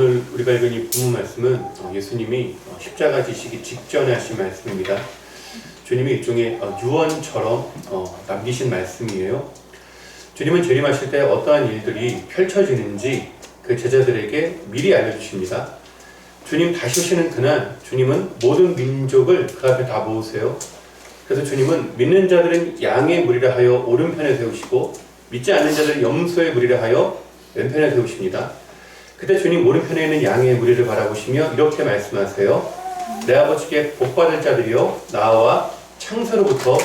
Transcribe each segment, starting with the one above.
오늘 우리가 읽은 이 본문 말씀은 예수님이 십자가 지시기 직전에 하신 말씀입니다. 주님이 일종의 유언처럼 남기신 말씀이에요. 주님은 재림하실 때 어떠한 일들이 펼쳐지는지 그 제자들에게 미리 알려주십니다. 주님 다시 오시는 그날 주님은 모든 민족을 그 앞에 다 모으세요. 그래서 주님은 믿는 자들은 양의 무리라 하여 오른편에 세우시고 믿지 않는 자들은 염소의 무리라 하여 왼편에 세우십니다. 그때 주님 오른편에 있는 양의 무리를 바라보시며 이렇게 말씀하세요. 내 아버지께 복받을 자들이여 나와 창세로부터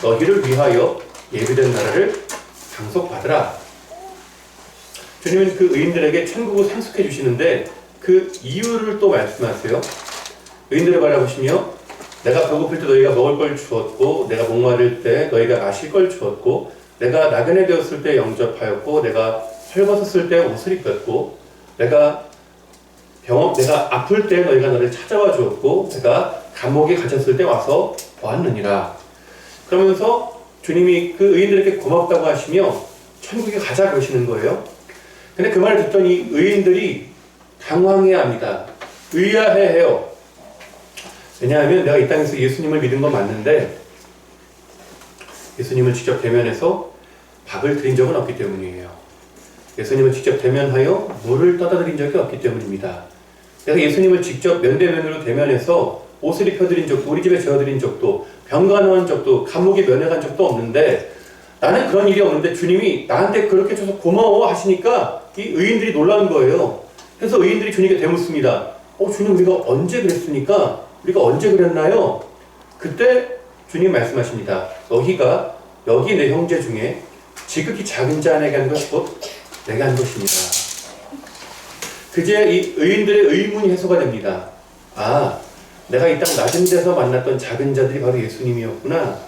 너희를 위하여 예비된 나라를 상속받으라. 주님은 그 의인들에게 천국을 상속해 주시는데 그 이유를 또 말씀하세요. 의인들을 바라보시며 내가 배고플 때 너희가 먹을 걸 주었고 내가 목마를 때 너희가 마실 걸 주었고 내가 나그네 되었을 때 영접하였고 내가 헐벗었을 때 옷을 입혔고 내가 아플 때 너희가 나를 찾아와 주었고 내가 감옥에 갇혔을 때 와서 보았느니라. 그러면서 주님이 그 의인들에게 고맙다고 하시며 천국에 가자 그러시는 거예요. 근데 그 말을 듣더니 의인들이 당황해야 합니다. 의아해해요. 왜냐하면 내가 이 땅에서 예수님을 믿은 건 맞는데 예수님을 직접 대면해서 밥을 드린 적은 없기 때문이에요. 예수님을 직접 대면하여 물을 떠다 드린 적이 없기 때문입니다. 내가 예수님을 직접 면대면으로 대면해서 옷을 입혀드린 적도 우리 집에 재워드린 적도 병간호한 적도 감옥에 면회간 적도 없는데 나는 그런 일이 없는데 주님이 나한테 그렇게 해줘서 고마워 하시니까 이 의인들이 놀라는 거예요. 그래서 의인들이 주님께 대묻습니다. 주님 우리가 언제 그랬습니까? 우리가 언제 그랬나요? 그때 주님 말씀하십니다. 너희가 여기 내 형제 중에 지극히 작은 자에게 한 것이 곧 내가 한 것입니다. 그제 이 의인들의 의문이 해소가 됩니다. 내가 이 땅 낮은 데서 만났던 작은 자들이 바로 예수님이었구나.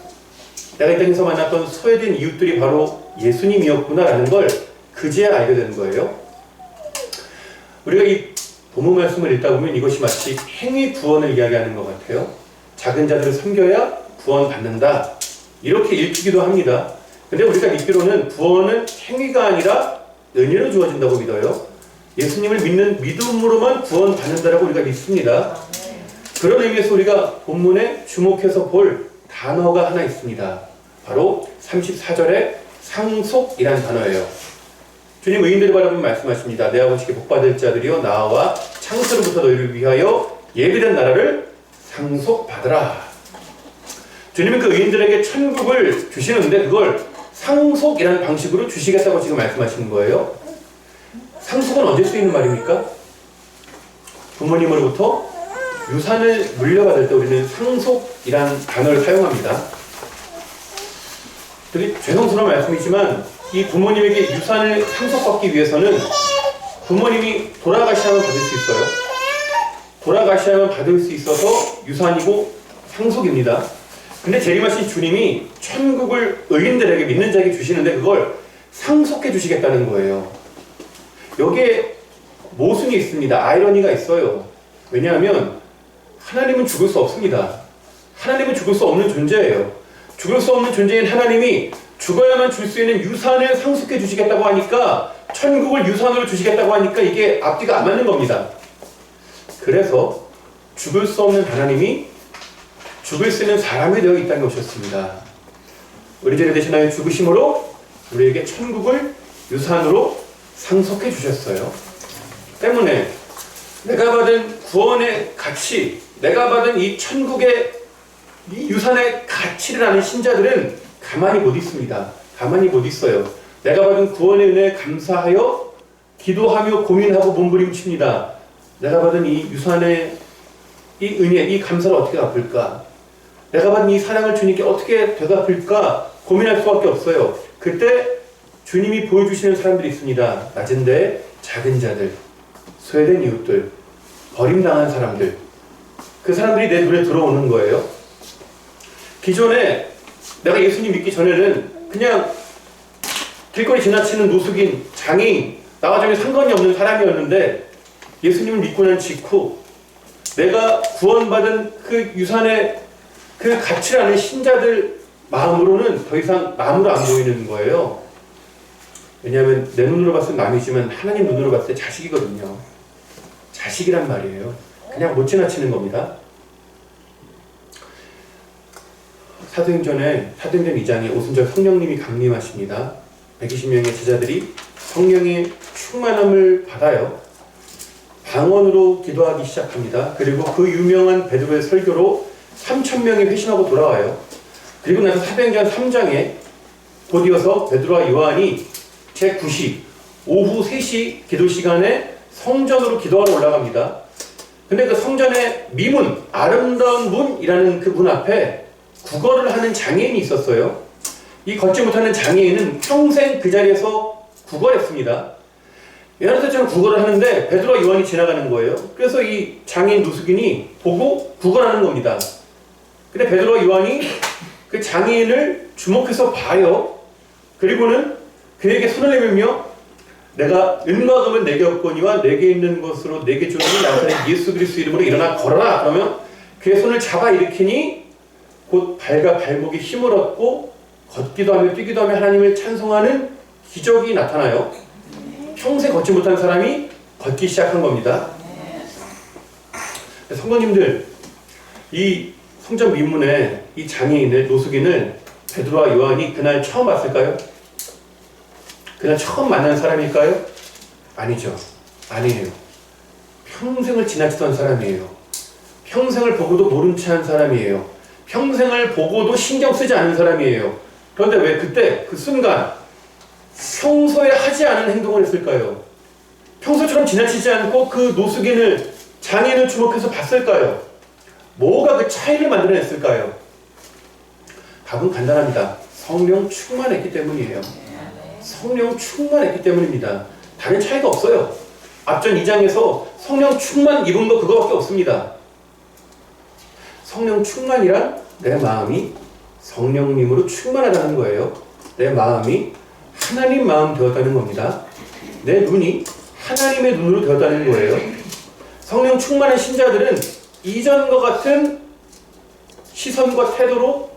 내가 이 땅에서 만났던 소외된 이웃들이 바로 예수님이었구나 라는 걸 그제야 알게 되는 거예요. 우리가 이 본문 말씀을 읽다 보면 이것이 마치 행위 구원을 이야기하는 것 같아요. 작은 자들을 섬겨야 구원받는다. 이렇게 읽히기도 합니다. 근데 우리가 믿기로는 구원은 행위가 아니라 은혜로 주어진다고 믿어요. 예수님을 믿는 믿음으로만 구원받는다라고 우리가 믿습니다. 그런 의미에서 우리가 본문에 주목해서 볼 단어가 하나 있습니다. 바로 34절의 상속이라는 단어예요. 주님 의인들을 바라보며 말씀하십니다. 내 아버지께 복받을 자들이여 나와 창세로부터 너희를 위하여 예비된 나라를 상속받으라. 주님은 그 의인들에게 천국을 주시는데 그걸 상속이라는 방식으로 주시겠다고 지금 말씀하시는 거예요. 상속은 언제 쓰이는 말입니까? 부모님으로부터 유산을 물려받을 때 우리는 상속이라는 단어를 사용합니다. 되게 죄송스러운 말씀이지만 이 부모님에게 유산을 상속받기 위해서는 부모님이 돌아가셔야만 받을 수 있어요. 돌아가셔야만 받을 수 있어서 유산이고 상속입니다. 근데 재림하신 주님이 천국을 의인들에게 믿는 자에게 주시는데 그걸 상속해 주시겠다는 거예요. 여기에 모순이 있습니다. 아이러니가 있어요. 왜냐하면 하나님은 죽을 수 없습니다. 하나님은 죽을 수 없는 존재예요. 죽을 수 없는 존재인 하나님이 죽어야만 줄 수 있는 유산을 상속해 주시겠다고 하니까 천국을 유산으로 주시겠다고 하니까 이게 앞뒤가 안 맞는 겁니다. 그래서 죽을 수 없는 하나님이 죽을 수 있는 사람이 되어 이 땅에 오셨습니다. 우리 죄를 대신하여 죽으심으로 우리에게 천국을 유산으로 상속해 주셨어요. 때문에 내가 받은 구원의 가치, 내가 받은 이 천국의 이 유산의 가치를 아는 신자들은 가만히 못 있습니다. 가만히 못 있어요. 내가 받은 구원의 은혜에 감사하여 기도하며 고민하고 몸부림칩니다. 내가 받은 이 유산의 이 은혜, 이 감사를 어떻게 갚을까? 내가 받은 이 사랑을 주님께 어떻게 되갚을까? 고민할 수밖에 없어요. 그때 주님이 보여주시는 사람들이 있습니다. 낮은데 작은 자들, 소외된 이웃들, 버림당한 사람들. 그 사람들이 내 눈에 들어오는 거예요. 기존에 내가 예수님 믿기 전에는 그냥 길거리 지나치는 노숙인, 장애인, 나와 전혀 상관이 없는 사람이었는데 예수님을 믿고 난 직후 내가 구원받은 그 유산의 그 가치를 아는 신자들 마음으로는 더 이상 남으로 안 보이는 거예요. 왜냐하면 내 눈으로 봤을 때 남이지만 하나님 눈으로 봤을 때 자식이거든요. 자식이란 말이에요. 그냥 못 지나치는 겁니다. 사도행전에 사도행전 2장에 오순절 성령님이 강림하십니다. 120명의 제자들이 성령의 충만함을 받아요. 방언으로 기도하기 시작합니다. 그리고 그 유명한 베드로의 설교로 3,000명이 회심하고 돌아와요. 그리고 나서 사도행전 3장에 곧이어서 베드로와 요한이 제9시 오후 3시 기도 시간에 성전으로 기도하러 올라갑니다. 근데 그 성전의 미문, 아름다운 문이라는 그 문 앞에 국어를 하는 장애인이 있었어요. 이 걷지 못하는 장애인은 평생 그 자리에서 국어를 했습니다. 여러 때처럼 국어를 하는데 베드로와 요한이 지나가는 거예요. 그래서 이 장애인 노숙인이 보고 국어를 하는 겁니다. 근데 베드로와 요한이 그 장애인을 주목해서 봐요. 그리고는 그에게 손을 내밀며 내가 은과 금은 내게 없거니와 내게 있는 것으로 내게 주는 나사렛 예수 그리스도 이름으로 일어나 걸어라. 그러면 그의 손을 잡아 일으키니 곧 발과 발목이 힘을 얻고 걷기도 하며 뛰기도 하며 하나님을 찬송하는 기적이 나타나요. 평생 걷지 못한 사람이 걷기 시작한 겁니다. 성도님들, 이 성전 미문에 이 장애인을, 노숙인을 베드로와 요한이 그날 처음 봤을까요? 그날 처음 만난 사람일까요? 아니죠. 아니에요. 평생을 지나치던 사람이에요. 평생을 보고도 모른 체 한 사람이에요. 평생을 보고도 신경 쓰지 않은 사람이에요. 그런데 왜 그때 그 순간 평소에 하지 않은 행동을 했을까요? 평소처럼 지나치지 않고 그 노숙인을, 장애인을 주목해서 봤을까요? 뭐가 그 차이를 만들어냈을까요? 답은 간단합니다. 성령 충만했기 때문이에요. 성령 충만했기 때문입니다. 다른 차이가 없어요. 앞전 2장에서 성령 충만 입은 거 그거밖에 없습니다. 성령 충만이란 내 마음이 성령님으로 충만하다는 거예요. 내 마음이 하나님 마음 되었다는 겁니다. 내 눈이 하나님의 눈으로 되었다는 거예요. 성령 충만한 신자들은 이전과 같은 시선과 태도로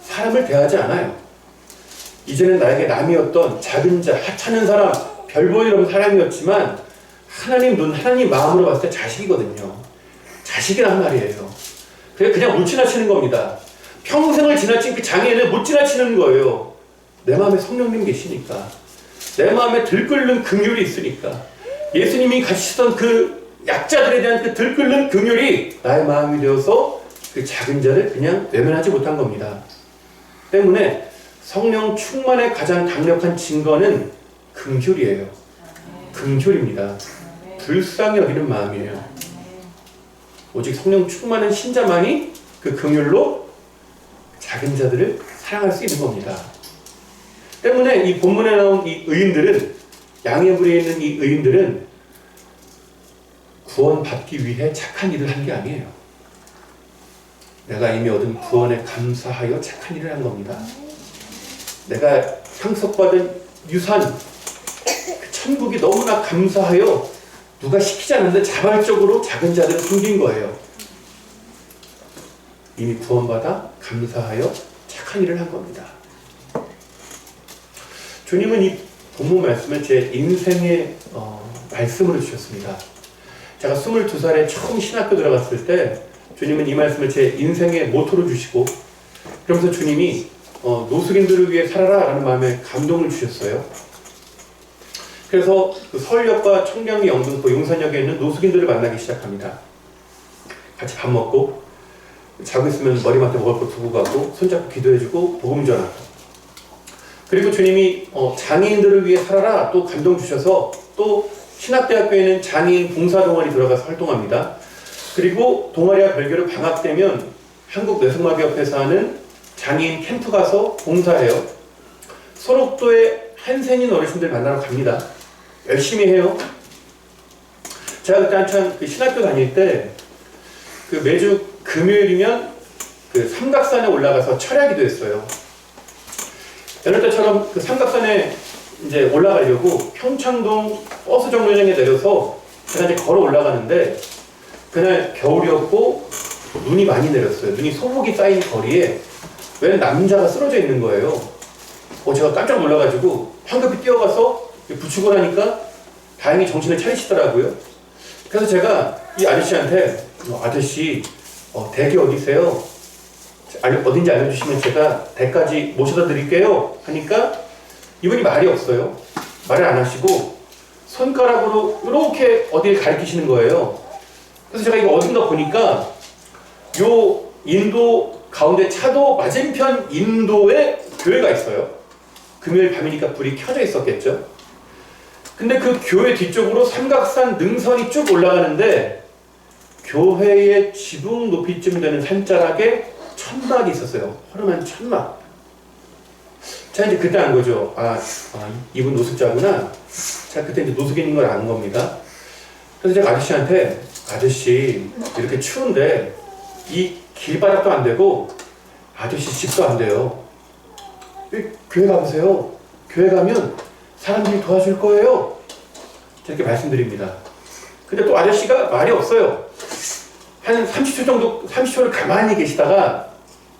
사람을 대하지 않아요. 이제는 나에게 남이었던 작은 자, 하찮은 사람, 별 보이는 사람이었지만 하나님 눈, 하나님 마음으로 봤을 때 자식이거든요. 자식이란 말이에요. 그냥 못 지나치는 겁니다. 평생을 지나친 그 장애인을 못 지나치는 거예요. 내 마음에 성령님 계시니까. 내 마음에 들끓는 긍휼이 있으니까. 예수님이 가시던 그 약자들에 대한 그 들끓는 긍휼이 나의 마음이 되어서 그 작은 자를 그냥 외면하지 못한 겁니다. 때문에 성령 충만의 가장 강력한 증거는 긍휼이에요. 긍휼입니다. 불쌍히 여기는 마음이에요. 오직 성령 충만한 신자만이 그 긍휼로 작은 자들을 사랑할 수 있는 겁니다. 때문에 이 본문에 나온 이 의인들은, 양의 물에 있는 이 의인들은 구원받기 위해 착한 일을 한 게 아니에요. 내가 이미 얻은 구원에 감사하여 착한 일을 한 겁니다. 내가 상속받은 유산, 그 천국이 너무나 감사하여 누가 시키지 않는데 자발적으로 작은 자들을 섬긴 거예요. 이미 구원받아 감사하여 착한 일을 한 겁니다. 주님은 이 본문 말씀을 제 인생의 말씀으로 주셨습니다. 제가 22살에 처음 신학교 들어갔을 때 주님은 이 말씀을 제 인생의 모토로 주시고, 그러면서 주님이 노숙인들을 위해 살아라 라는 마음에 감동을 주셨어요. 그래서 그 서울역과 청량리, 영등포, 용산역에 있는 노숙인들을 만나기 시작합니다. 같이 밥 먹고, 자고 있으면 머리맡에 먹을 거 두고 가고, 손잡고 기도해주고, 복음 전하고. 그리고 주님이 장애인들을 위해 살아라 또 감동 주셔서 또 신학대학교에는 장애인 봉사동아리 들어가서 활동합니다. 그리고 동아리와 별개로 방학 되면 한국 뇌성마비협회에서 하는 장애인 캠프 가서 봉사해요. 소록도에 한센인 어르신들 만나러 갑니다. 열심히 해요. 제가 그때 한참 그 신학교 다닐 때 그 매주 금요일이면 그 삼각산에 올라가서 철야기도 했어요. 여느 때처럼 그 삼각산에 이제 올라가려고 평창동 버스 정류장에 내려서 그날 이제 걸어 올라가는데, 그날 겨울이었고 눈이 많이 내렸어요. 눈이 소복이 쌓인 거리에 웬 남자가 쓰러져 있는 거예요. 제가 깜짝 놀라가지고 황급히 뛰어가서 붙이고 나니까 다행히 정신을 차리시더라고요. 그래서 제가 이 아저씨한테 아저씨 댁이 어디세요? 어딘지 알려주시면 제가 댁까지 모셔다 드릴게요 하니까 이분이 말이 없어요. 말을 안 하시고 손가락으로 이렇게 어디를 가리키시는 거예요. 그래서 제가 이거 어딘가 보니까 요 인도 가운데 차도 맞은편 인도에 교회가 있어요. 금요일 밤이니까 불이 켜져 있었겠죠. 근데 그 교회 뒤쪽으로 삼각산 능선이 쭉 올라가는데 교회의 지붕 높이쯤 되는 산자락에 천막이 있었어요. 허름한 천막. 제가 이제 그때 안 거죠. 이분 노숙자구나. 제가 그때 이제 노숙인인 걸 아는 겁니다. 그래서 제가 아저씨한테 아저씨 이렇게 추운데 이 길바닥도 안 되고 아저씨 집도 안 돼요. 교회 가보세요. 교회 가면 사람들이 도와줄 거예요. 이렇게 말씀드립니다. 근데 또 아저씨가 말이 없어요. 한 30초 정도, 30초를 가만히 계시다가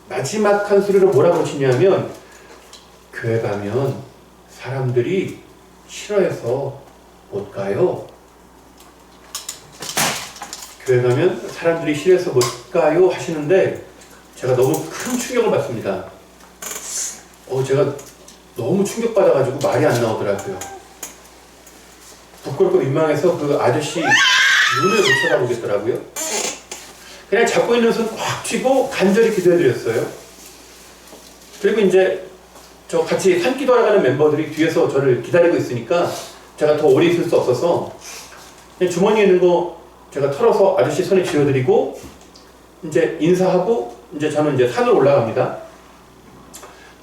마지막 한 소리로 뭐라고 치냐면 교회 가면 사람들이 싫어해서 못 가요. 교회 가면 사람들이 싫어해서 못 가요 하시는데 제가 너무 큰 충격을 받습니다. 제가 너무 충격받아가지고 말이 안 나오더라고요. 부끄럽고 민망해서 그 아저씨 눈을 못 쳐다보겠더라고요. 그냥 잡고 있는 손 꽉 쥐고 간절히 기도해드렸어요. 그리고 이제 저 같이 산기도하러 가는 멤버들이 뒤에서 저를 기다리고 있으니까 제가 더 오래 있을 수 없어서 그냥 주머니에 있는 거 제가 털어서 아저씨 손에 쥐어드리고 이제 인사하고 이제 저는 이제 산을 올라갑니다.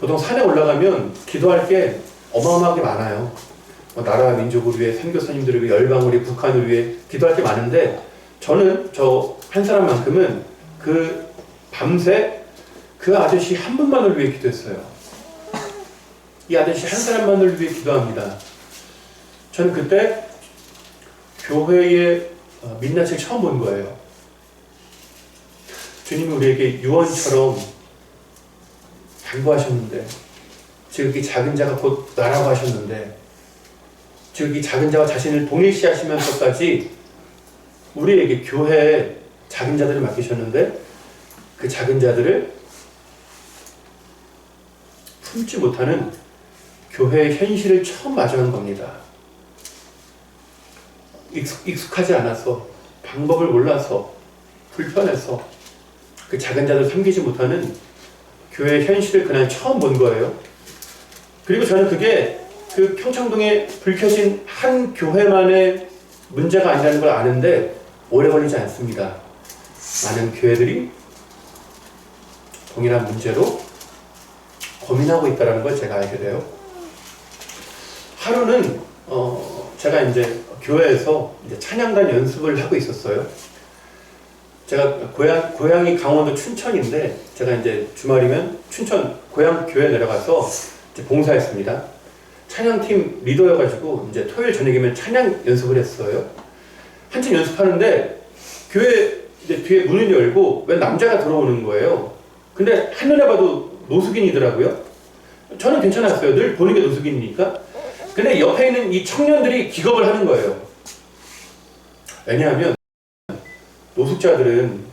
보통 산에 올라가면 기도할 게 어마어마하게 많아요. 나라 민족을 위해, 선교사님들을 위해, 열방을 위해, 북한을 위해 기도할 게 많은데 저는 저 한 사람만큼은 그 밤새 그 아저씨 한 분만을 위해 기도했어요. 이 아저씨 한 사람만을 위해 기도합니다. 저는 그때 교회의 민낯을 처음 본 거예요. 주님이 우리에게 유언처럼 당부하셨는데 지극히 작은 자가 곧 나라고 하셨는데 지극히 작은 자와 자신을 동일시하시면서까지 우리에게 교회에 작은 자들을 맡기셨는데 그 작은 자들을 품지 못하는 교회의 현실을 처음 마주한 겁니다. 익숙하지 않아서 방법을 몰라서 불편해서 그 작은 자들 섬기지 못하는 교회의 현실을 그날 처음 본 거예요. 그리고 저는 그게 그 평창동에 불 켜진 한 교회만의 문제가 아니라는 걸 아는데 오래 걸리지 않습니다. 많은 교회들이 동일한 문제로 고민하고 있다는 걸 제가 알게 돼요. 하루는 제가 이제 교회에서 이제 찬양단 연습을 하고 있었어요. 제가 고향이 강원도 춘천인데 제가 이제 주말이면 춘천 고향 교회 내려가서 이제 봉사했습니다. 찬양팀 리더여가지고 이제 토요일 저녁이면 찬양 연습을 했어요. 한참 연습하는데 교회 이제 뒤에 문을 열고 웬 남자가 들어오는 거예요. 근데 한눈에 봐도 노숙인이더라고요. 저는 괜찮았어요. 늘 보는 게 노숙인이니까. 근데 옆에 있는 이 청년들이 기겁을 하는 거예요. 왜냐하면 노숙자들은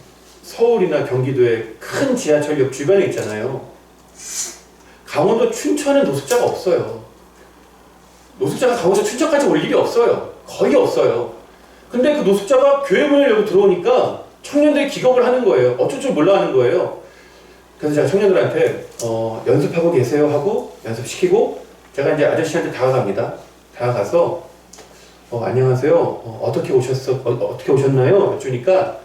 서울이나 경기도의 큰 지하철역 주변에 있잖아요. 강원도 춘천은 노숙자가 없어요. 노숙자가 강원도 춘천까지 올 일이 없어요. 거의 없어요. 근데 그 노숙자가 교회 문을 열고 들어오니까 청년들이 기겁을 하는 거예요. 어쩔 줄 몰라 하는 거예요. 그래서 제가 청년들한테 연습하고 계세요 하고 연습시키고 제가 이제 아저씨한테 다가갑니다. 다가가서 안녕하세요. 어떻게 오셨나요? 여쭈니까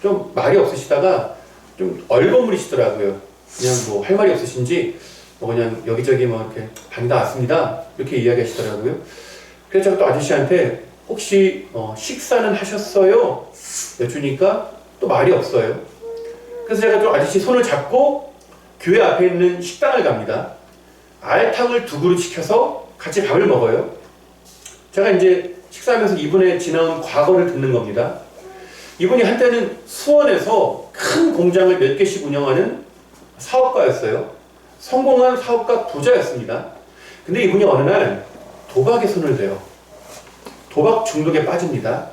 좀 말이 없으시다가 좀 얼버무리시더라고요. 그냥 뭐 할 말이 없으신지 그냥 여기저기 뭐 이렇게 다니다 왔습니다. 이렇게 이야기하시더라고요. 그래서 제가 또 아저씨한테 혹시 식사는 하셨어요? 여쭈니까 또 말이 없어요. 그래서 제가 또 아저씨 손을 잡고 교회 앞에 있는 식당을 갑니다. 알탕을 2그릇 시켜서 같이 밥을 먹어요. 제가 이제 식사하면서 이분의 지나온 과거를 듣는 겁니다. 이분이 한때는 수원에서 큰 공장을 몇 개씩 운영하는 사업가였어요. 성공한 사업가 부자였습니다. 근데 이분이 어느 날 도박에 손을 대요. 도박 중독에 빠집니다.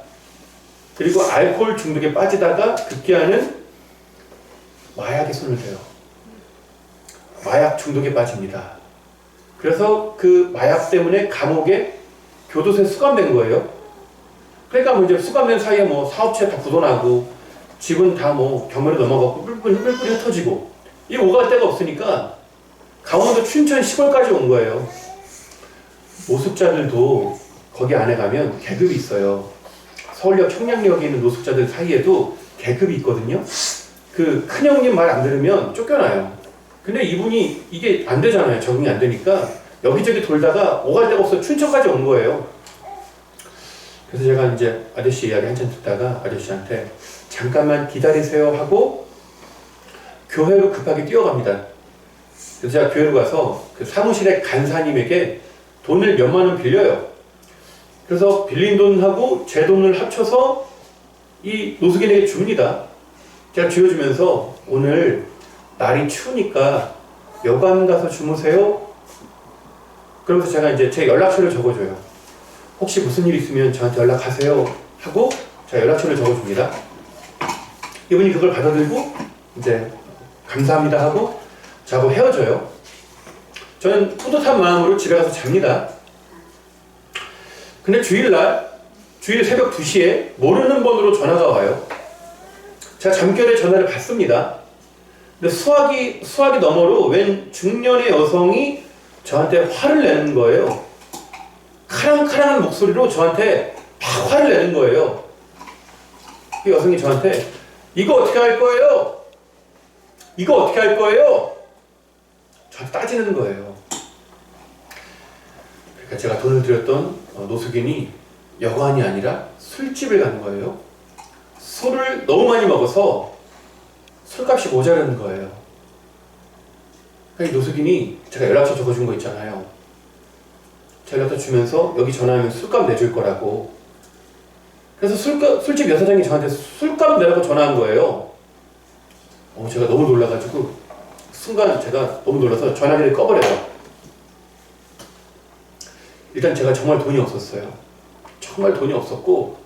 그리고 알코올 중독에 빠지다가 급기야는 마약에 손을 대요. 마약 중독에 빠집니다. 그래서 그 마약 때문에 감옥에 교도소에 수감된 거예요. 그러니까 뭐 이제 수감된 사이에 뭐 사업체 다 부도나고 집은 다 뭐 경매로 넘어가고 뿔뿔이 흩어지고 이 오갈 데가 없으니까 강원도 춘천 시골까지 온 거예요. 노숙자들도 거기 안에 가면 계급이 있어요. 서울역 청량역에 있는 노숙자들 사이에도 계급이 있거든요. 그 큰형님 말 안 들으면 쫓겨나요. 근데 이분이 이게 안 되잖아요. 적응이 안 되니까 여기저기 돌다가 오갈 데가 없어 춘천까지 온 거예요. 그래서 제가 이제 아저씨 이야기 한참 듣다가 아저씨한테 잠깐만 기다리세요 하고 교회로 급하게 뛰어갑니다. 그래서 제가 교회로 가서 그 사무실의 간사님에게 돈을 몇만 원 빌려요. 그래서 빌린 돈하고 제 돈을 합쳐서 이 노숙인에게 줍니다. 제가 쥐어주면서 오늘 날이 추우니까 여관 가서 주무세요. 그러면서 제가 이제 제 연락처를 적어줘요. 혹시 무슨 일 있으면 저한테 연락하세요 하고 제가 연락처를 적어줍니다. 이분이 그걸 받아들고 이제 감사합니다 하고 저하고 헤어져요. 저는 뿌듯한 마음으로 집에 가서 잡니다. 근데 주일 새벽 2시에 모르는 번호로 전화가 와요. 제가 잠결에 전화를 받습니다. 근데 수화기 너머로 웬 중년의 여성이 저한테 화를 내는 거예요. 카랑카랑한 목소리로 저한테 막 화를 내는 거예요. 그 여성이 저한테 이거 어떻게 할 거예요? 이거 어떻게 할 거예요? 저한테 따지는 거예요. 그러니까 제가 돈을 들였던 노숙인이 여관이 아니라 술집을 간 거예요. 술을 너무 많이 먹어서 술값이 모자라는 거예요. 그러니까 이 노숙인이 제가 연락처 적어준 거 있잖아요. 제가 연락처 주면서 여기 전화하면 술값 내줄 거라고. 그래서 술집 여사장이 저한테 술값 내라고 전화한 거예요. 제가 너무 놀라가지고 순간 제가 너무 놀라서 전화기를 꺼버려요. 일단 제가 정말 돈이 없었어요. 정말 돈이 없었고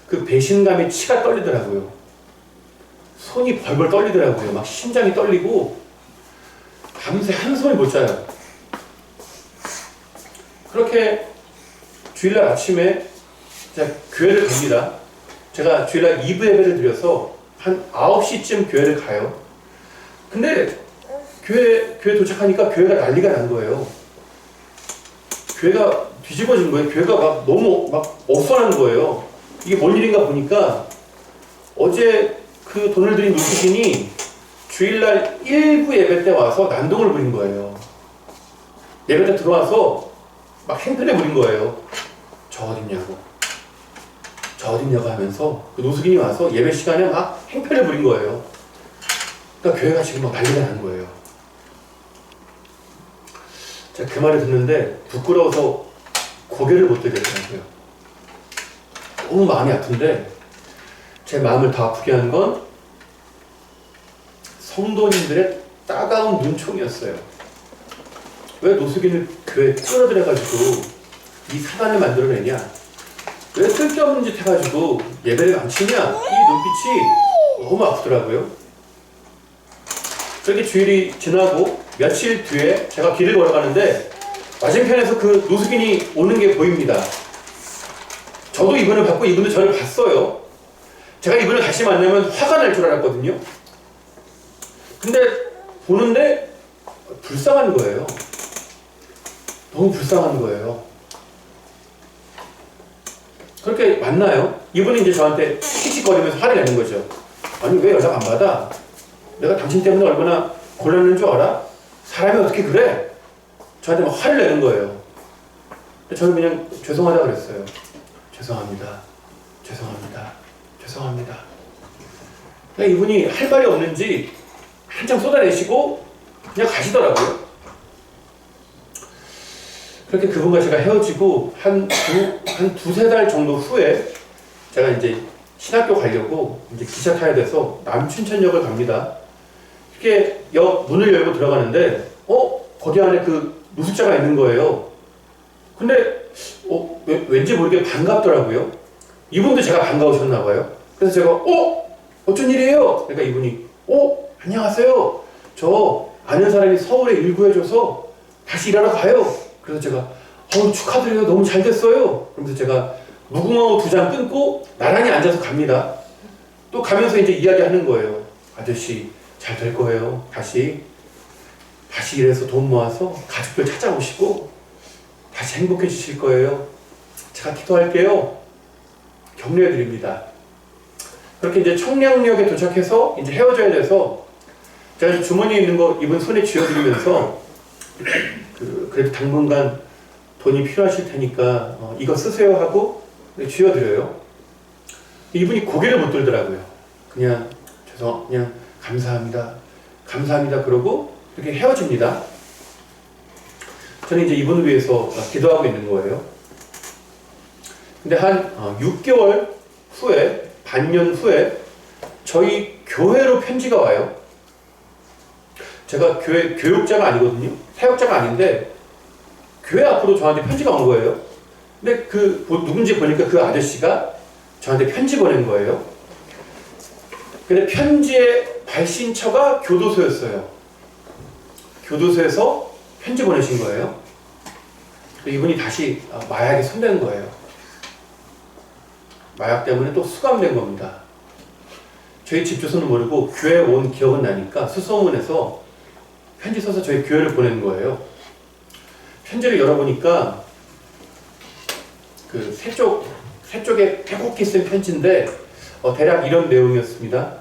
그 배신감에 치가 떨리더라고요. 손이 벌벌 떨리더라고요. 막 심장이 떨리고 밤새 한숨을 못 자요. 그렇게 주일날 아침에 제가 교회를 갑니다. 제가 주일날 2부 예배를 드려서 한 9시쯤 교회를 가요. 근데 교회 도착하니까 교회가 난리가 난 거예요. 교회가 뒤집어진 거예요. 교회가 막 너무 막 어수선한 거예요. 이게 뭔 일인가 보니까 어제 그 돈을 들인 노숙인이 주일날 1부 예배 때 와서 난동을 부린 거예요. 예배 때 들어와서 막 행패를 부린 거예요. 저 어딨냐고. 저 어딨냐고 하면서 그 노숙인이 와서 예배 시간에 막 행패를 부린 거예요. 그러니까 교회가 지금 막 난리가 난 거예요. 제가 그 말을 듣는데 부끄러워서 고개를 못 들겠더라고요. 너무 마음이 아픈데 제 마음을 더 아프게 한 건 성도님들의 따가운 눈총이었어요. 왜 노숙인을 교회에 끌어들여가지고 이 사단을 만들어내냐? 왜 쓸데없는 짓 해가지고 예배를 망치냐? 이 눈빛이 너무 아프더라고요. 그렇게 주일이 지나고 며칠 뒤에 제가 길을 걸어가는데 맞은편에서 그 노숙인이 오는 게 보입니다. 저도 이분을 봤고 이분도 저를 봤어요. 제가 이분을 다시 만나면 화가 날 줄 알았거든요. 근데 보는데 불쌍한 거예요. 너무 불쌍한 거예요. 그렇게 만나요. 이분이 이제 저한테 킥킥거리면서 화를 내는 거죠. 아니 왜 연락 안 받아? 내가 당신 때문에 얼마나 곤란한 줄 알아? 사람이 어떻게 그래? 저한테 막 화를 내는 거예요. 근데 저는 그냥 죄송하다 그랬어요. 죄송합니다. 죄송합니다. 죄송합니다. 그냥 이분이 할 말이 없는지 한참 쏟아내시고 그냥 가시더라고요. 그렇게 그분과 제가 헤어지고 한 두세 달 정도 후에 제가 이제 신학교 가려고 이제 기차 타야 돼서 남춘천역을 갑니다. 이렇게 역 문을 열고 들어가는데 거기 안에 그 노숙자가 있는 거예요. 근데 왠지 모르게 반갑더라고요. 이분도 제가 반가우셨나 봐요. 그래서 제가 어쩐 일이에요? 그러니까 이분이 안녕하세요. 저 아는 사람이 서울에 일구해줘서 다시 일하러 가요. 그래서 제가 축하드려요. 너무 잘 됐어요. 그러면서 제가 무궁화호 2장 끊고 나란히 앉아서 갑니다. 또 가면서 이제 이야기하는 거예요. 아저씨 잘 될 거예요. 다시 일해서 돈 모아서 가족들 찾아오시고 다시 행복해지실 거예요. 제가 기도할게요. 격려해드립니다. 그렇게 이제 청량역에 도착해서 이제 헤어져야 돼서 제가 주머니에 있는 거 이분 손에 쥐어드리면서 그래도 당분간 돈이 필요하실 테니까 이거 쓰세요 하고 쥐어드려요. 이분이 고개를 못 들더라고요. 그냥 감사합니다 그러고 이렇게 헤어집니다. 저는 이제 이분을 위해서 기도하고 있는 거예요. 근데 한 6개월 후에, 반년 후에 저희 교회로 편지가 와요. 제가 교회 교육자가 아니거든요. 사역자가 아닌데 교회 앞으로 저한테 편지가 온 거예요. 근데 누군지 보니까 그 아저씨가 저한테 편지 보낸 거예요. 근데 편지의 발신처가 교도소였어요. 교도소에서 편지 보내신 거예요. 이분이 다시 마약에 손댄 거예요. 마약 때문에 또 수감된 겁니다. 저희 집 주소는 모르고 교회에 온 기억은 나니까 수소문에서 편지 써서 저희 교회를 보낸 거예요. 편지를 열어보니까 세 쪽에 빼곡히 쓴 편지인데 대략 이런 내용이었습니다.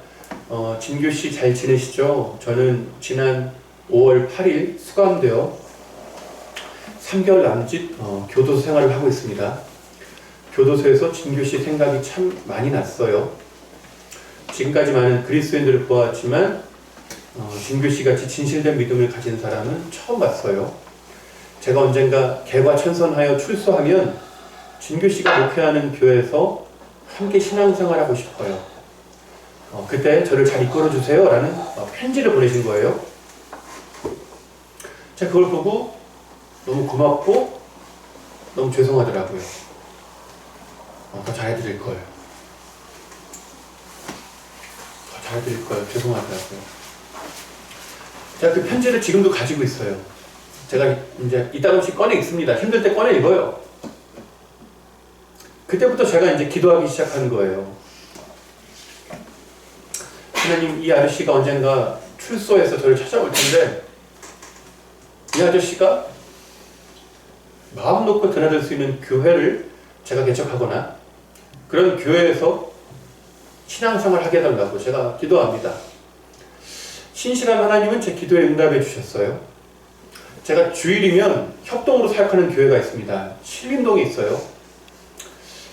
진규씨 잘 지내시죠? 저는 지난 5월 8일 수감되어 3개월 남짓 교도소 생활을 하고 있습니다. 교도소에서 진규씨 생각이 참 많이 났어요. 지금까지 많은 그리스도인들을 보았지만 진규씨 같이 진실된 믿음을 가진 사람은 처음 봤어요. 제가 언젠가 개과천선하여 출소하면 진규씨가 목회하는 교회에서 함께 신앙생활하고 싶어요. 그때 저를 잘 이끌어주세요 라는 편지를 보내신 거예요. 제가 그걸 보고 너무 고맙고 너무 죄송하더라고요. 더 잘해드릴 걸. 죄송하더라고요. 제가 그 편지를 지금도 가지고 있어요. 제가 이제 이따금씩 꺼내 읽습니다. 힘들 때 꺼내 읽어요. 그때부터 제가 이제 기도하기 시작한 거예요. 하나님, 이 아저씨가 언젠가 출소해서 저를 찾아올 텐데 이 아저씨가 마음 놓고 드나들 수 있는 교회를 제가 개척하거나 그런 교회에서 신앙생활을 하게 해달라고 제가 기도합니다. 신실한 하나님은 제 기도에 응답해 주셨어요. 제가 주일이면 협동으로 사역하는 교회가 있습니다. 신림동에 있어요.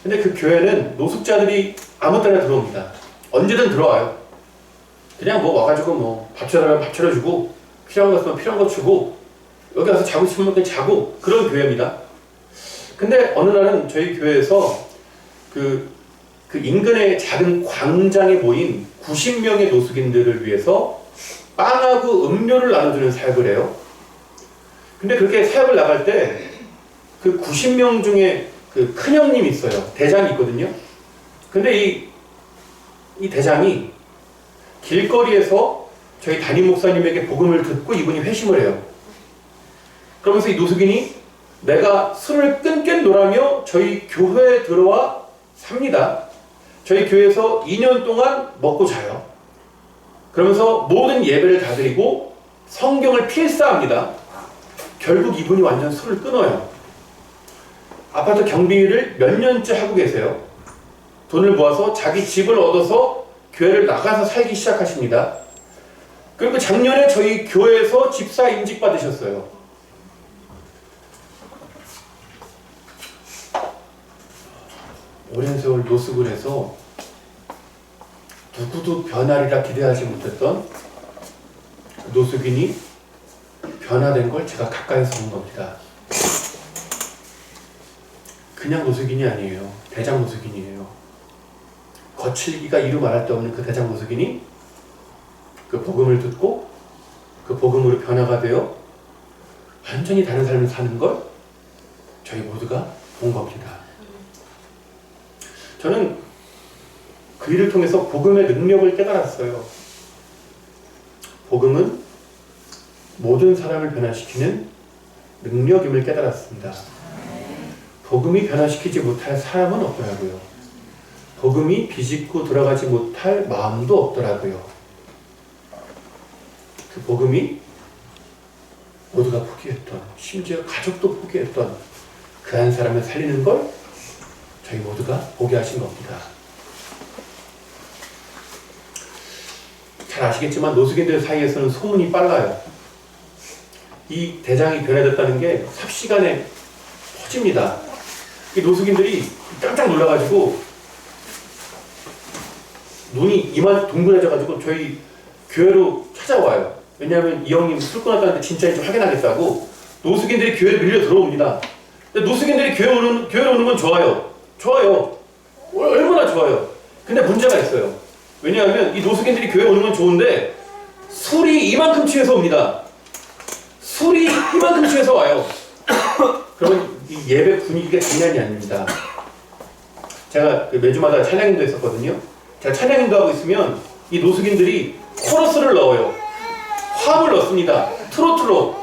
근데 그 교회는 노숙자들이 아무 때나 들어옵니다. 언제든 들어와요. 그냥 와가지고 밥 차려면 밥 차려주고 필요한 거 있으면 필요한 거 주고 여기 와서 자고 싶으면 그냥 자고 그런 교회입니다. 근데 어느 날은 저희 교회에서 그 인근의 작은 광장에 모인 90명의 노숙인들을 위해서 빵하고 음료를 나눠주는 사역을 해요. 근데 그렇게 사역을 나갈 때 그 90명 중에 그 큰형님이 있어요. 대장이 있거든요. 근데 이 대장이 길거리에서 저희 담임 목사님에게 복음을 듣고 이분이 회심을 해요. 그러면서 이 노숙인이 내가 술을 끊겠노라며 저희 교회에 들어와 삽니다. 저희 교회에서 2년 동안 먹고 자요. 그러면서 모든 예배를 다 드리고 성경을 필사합니다. 결국 이분이 완전 술을 끊어요. 아파트 경비를 몇 년째 하고 계세요. 돈을 모아서 자기 집을 얻어서 교회를 나가서 살기 시작하십니다. 그리고 작년에 저희 교회에서 집사 임직 받으셨어요. 오랜 세월 노숙을 해서 누구도 변하리라 기대하지 못했던 노숙인이 변화된 걸 제가 가까이서 본 겁니다. 그냥 노숙인이 아니에요. 대장 노숙인이에요. 거칠기가 이루 말할 데 없는 그 대장 노숙인이 그 복음을 듣고 그 복음으로 변화가 되어 완전히 다른 삶을 사는 걸 저희 모두가 본 겁니다. 저는 그 일을 통해서 복음의 능력을 깨달았어요. 복음은 모든 사람을 변화시키는 능력임을 깨달았습니다. 복음이 변화시키지 못할 사람은 없더라고요. 복음이 비집고 돌아가지 못할 마음도 없더라고요. 그 복음이 모두가 포기했던, 심지어 가족도 포기했던 그 한 사람을 살리는 걸 저희 모두가 보게 하신 겁니다. 잘 아시겠지만 노숙인들 사이에서는 소문이 빨라요. 이 대장이 변해졌다는 게 삽시간에 퍼집니다. 이 노숙인들이 깜짝 놀라가지고 눈이 이만 동그래져가지고 저희 교회로 찾아와요. 왜냐하면 이 형님 술 끊었다는데 진짜인지 확인하겠다고 노숙인들이 교회로 밀려 들어옵니다. 근데 노숙인들이 교회로 오는 건 좋아요. 좋아요. 얼마나 좋아요. 근데 문제가 있어요. 왜냐하면 이 노숙인들이 교회 오는 건 좋은데 술이 이만큼 취해서 옵니다. 술이 이만큼 취해서 와요. 그러면 이 예배 분위기가 장난이 아닙니다. 제가 매주마다 찬양인도 했었거든요. 제가 찬양인도 하고 있으면 이 노숙인들이 코러스를 넣어요. 화음을 넣습니다. 트로트로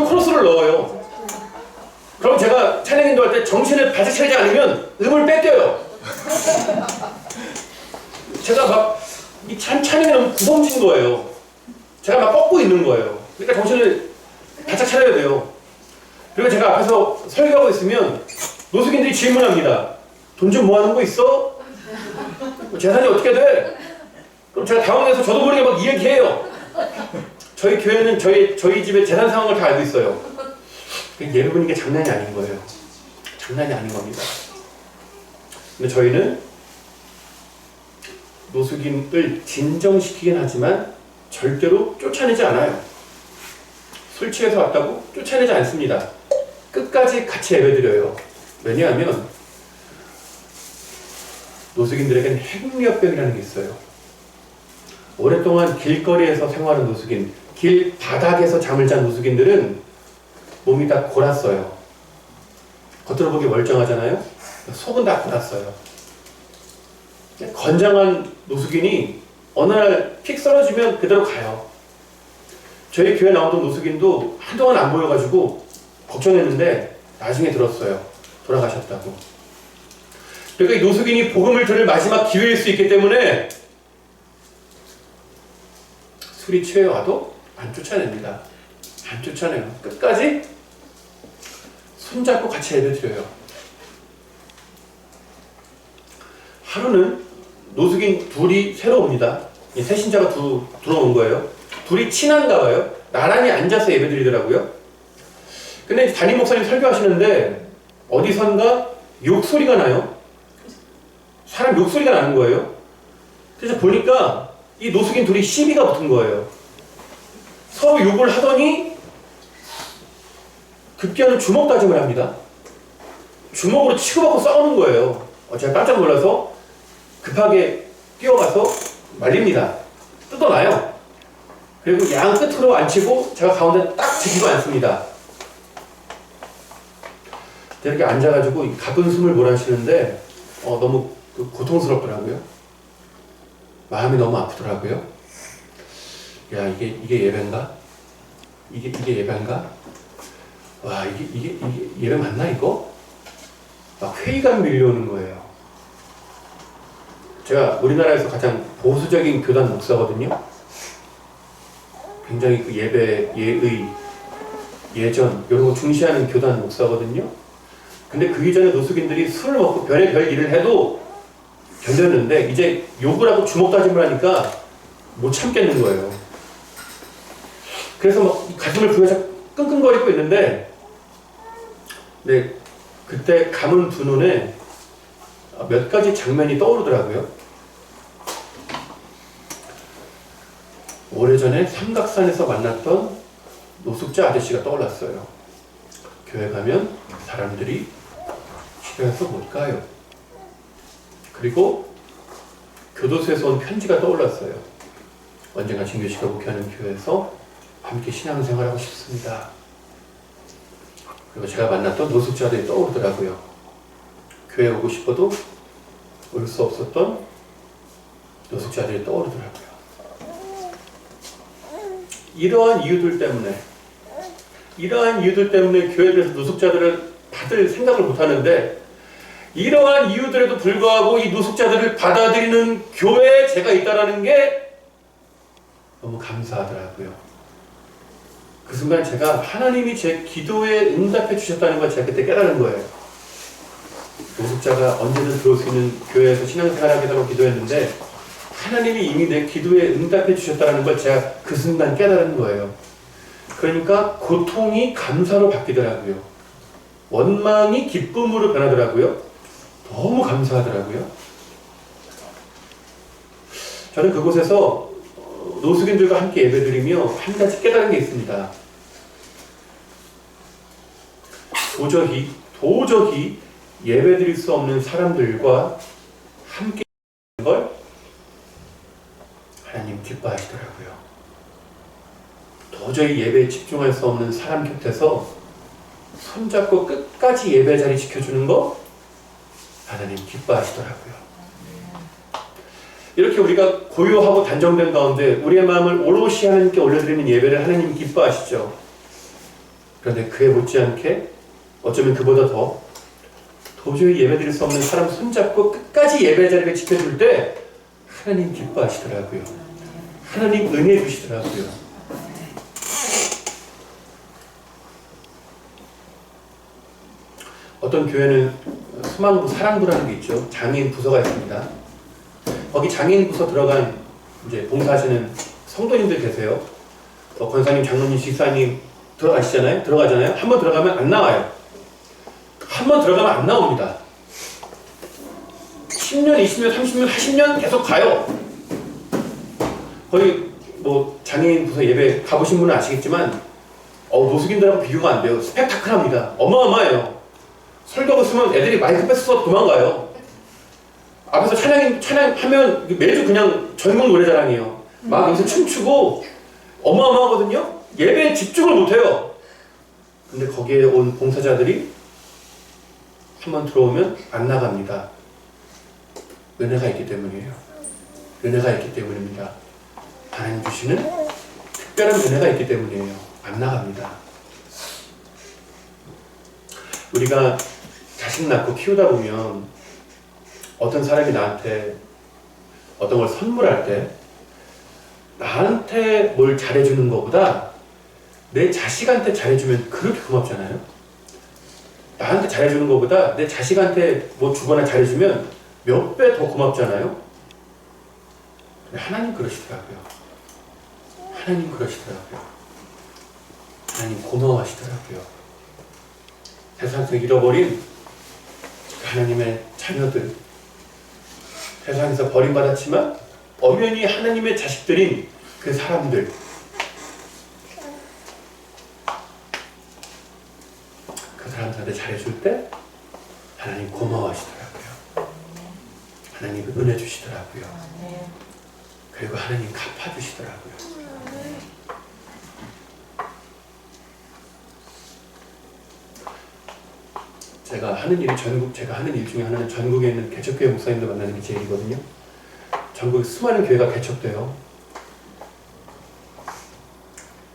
코러스를 넣어요. 그럼 제가 찬양인도 할 때 정신을 바짝 차리지 않으면 음을 뺏겨요. 제가 막 이 찬양이 너무 구성진 거예요. 제가 막 꺾고 있는 거예요. 그러니까 정신을 바짝 차려야 돼요. 그리고 제가 앞에서 설교하고 있으면 노숙인들이 질문합니다. 돈 좀 모아놓은 거 있어? 재산이 어떻게 돼? 그럼 제가 당황해서 저도 모르게 막 이야기해요. 저희 교회는 저희 집의 재산 상황을 다 알고 있어요. 예배 분위기가 장난이 아닌 거예요. 장난이 아닌 겁니다. 근데 저희는 노숙인을 진정시키긴 하지만 절대로 쫓아내지 않아요. 술 취해서 왔다고 쫓아내지 않습니다. 끝까지 같이 예배드려요. 왜냐하면 노숙인들에게는 행력병이라는 게 있어요. 오랫동안 길거리에서 생활하는 노숙인, 길 바닥에서 잠을 잔 노숙인들은 몸이 다 골았어요. 겉으로 보기 멀쩡하잖아요. 속은 다 골았어요. 건장한 노숙인이 어느 날 픽 쓰러지면 그대로 가요. 저희 교회 나오던 노숙인도 한동안 안 보여가지고 걱정했는데 나중에 들었어요. 돌아가셨다고. 그러니까 이 노숙인이 복음을 들을 마지막 기회일 수 있기 때문에 술이 취해와도 안 쫓아냅니다. 안 쫓아내요. 끝까지 손잡고 같이 예배드려요. 하루는 노숙인 둘이 새로 옵니다. 새 신자가 들어온 거예요. 둘이 친한가 봐요. 나란히 앉아서 예배드리더라고요. 근데 담임 목사님 설교하시는데 어디선가 욕소리가 나요. 사람 욕소리가 나는 거예요. 그래서 보니까 이 노숙인 둘이 시비가 붙은 거예요. 서로 욕을 하더니 급기야는 주먹 다짐을 합니다. 주먹으로 치고받고 싸우는 거예요. 제가 깜짝 놀라서 급하게 뛰어가서 말립니다. 뜯어놔요. 그리고 양 끝으로 앉히고 제가 가운데 딱 지키고 앉습니다. 이렇게 앉아가지고 가쁜 숨을 몰아쉬는데 너무 고통스럽더라고요. 마음이 너무 아프더라고요. 야, 이게 예배인가? 이게 예배인가? 와, 이게 예배 맞나 이거? 막 회의감 밀려오는 거예요. 제가 우리나라에서 가장 보수적인 교단 목사거든요. 굉장히 그 예배, 예의, 예전 이런 거 중시하는 교단 목사거든요. 근데 그 이전에 노숙인들이 술을 먹고 별의별 일을 해도 견뎠는데 이제 욕을 하고 주먹 다짐을 하니까 못 참겠는 거예요. 그래서 막 가슴을 부여잡고 끙끙거리고 있는데 그때 감은 두 눈에 몇 가지 장면이 떠오르더라고요. 오래전에 삼각산에서 만났던 노숙자 아저씨가 떠올랐어요. 교회 가면 사람들이 집에서 못 가요. 그리고 교도소에서 온 편지가 떠올랐어요. 언젠가 진규 씨가 목회하는 교회에서 함께 신앙생활하고 싶습니다. 그리고 제가 만났던 노숙자들이 떠오르더라고요. 교회 오고 싶어도 올 수 없었던 노숙자들이 떠오르더라고요. 이러한 이유들 때문에 교회들에서 노숙자들을 받을 생각을 못하는데, 이러한 이유들에도 불구하고 이 노숙자들을 받아들이는 교회에 제가 있다라는 게 너무 감사하더라고요. 그 순간 제가 하나님이 제 기도에 응답해 주셨다는 걸 제가 그때 깨달은 거예요. 노숙자가 언제든 들어올 수 있는 교회에서 신앙생활하겠다고 기도했는데 하나님이 이미 내 기도에 응답해 주셨다는 걸 제가 그 순간 깨달은 거예요. 그러니까 고통이 감사로 바뀌더라고요. 원망이 기쁨으로 변하더라고요. 너무 감사하더라고요. 저는 그곳에서 노숙인들과 함께 예배드리며 한 가지 깨달은 게 있습니다. 도저히 예배드릴 수 없는 사람들과 함께 있는 걸 하나님 기뻐하시더라고요. 도저히 예배에 집중할 수 없는 사람 곁에서 손잡고 끝까지 예배 자리 지켜주는 거 하나님 기뻐하시더라고요. 이렇게 우리가 고요하고 단정된 가운데 우리의 마음을 오롯이 하나님께 올려드리는 예배를 하나님 기뻐하시죠. 그런데 그에 못지않게 어쩌면 그보다 더 도저히 예배드릴 수 없는 사람 손잡고 끝까지 예배 자리를 지켜줄 때 하나님 기뻐하시더라고요. 하나님 은혜 주시더라고요. 어떤 교회는 소망부, 사랑부라는 게 있죠. 장애인 부서가 있습니다. 거기 장애인 부서 들어간 이제 봉사하시는 성도님들 계세요. 권사님, 장로님, 집사님 들어가잖아요. 한번 들어가면 안 나와요. 한번 들어가면 안 나옵니다. 10년, 20년, 30년, 40년 계속 가요. 거의 뭐 장애인 부서 예배 가보신 분은 아시겠지만 노숙인들하고 비교가 안 돼요. 스펙타클합니다. 어마어마해요. 설교가 쓰면 애들이 마이크 뺏어서 도망가요. 앞에서 찬양하면 매주 그냥 전국 노래자랑이에요. 막 여기서 춤추고 어마어마하거든요. 예배에 집중을 못해요. 근데 거기에 온 봉사자들이 한번 들어오면 안 나갑니다. 은혜가 있기 때문이에요. 은혜가 있기 때문입니다. 하나님 주시는 특별한 은혜가 있기 때문이에요. 안 나갑니다. 우리가 자식 낳고 키우다 보면 어떤 사람이 나한테 어떤 걸 선물할 때 나한테 뭘 잘해주는 것보다 내 자식한테 잘해주면 그렇게 고맙잖아요. 나한테 잘해주는 것보다 내 자식한테 뭐 주거나 잘해주면 몇 배 더 고맙잖아요. 근데 하나님 그러시더라고요. 하나님 고마워하시더라고요. 세상에서 잃어버린 하나님의 자녀들, 세상에서 버림받았지만 엄연히 하나님의 자식들인 그 사람들, 그 사람들한테 잘해줄 때 하나님 고마워하시더라고요. 하나님 은혜 주시더라고요. 그리고 하나님 갚아주시더라고요. 제가 하는 일 중에 하나는 전국에 있는 개척교회 목사님들 만나는 게 제 일이거든요. 전국에 수많은 교회가 개척돼요.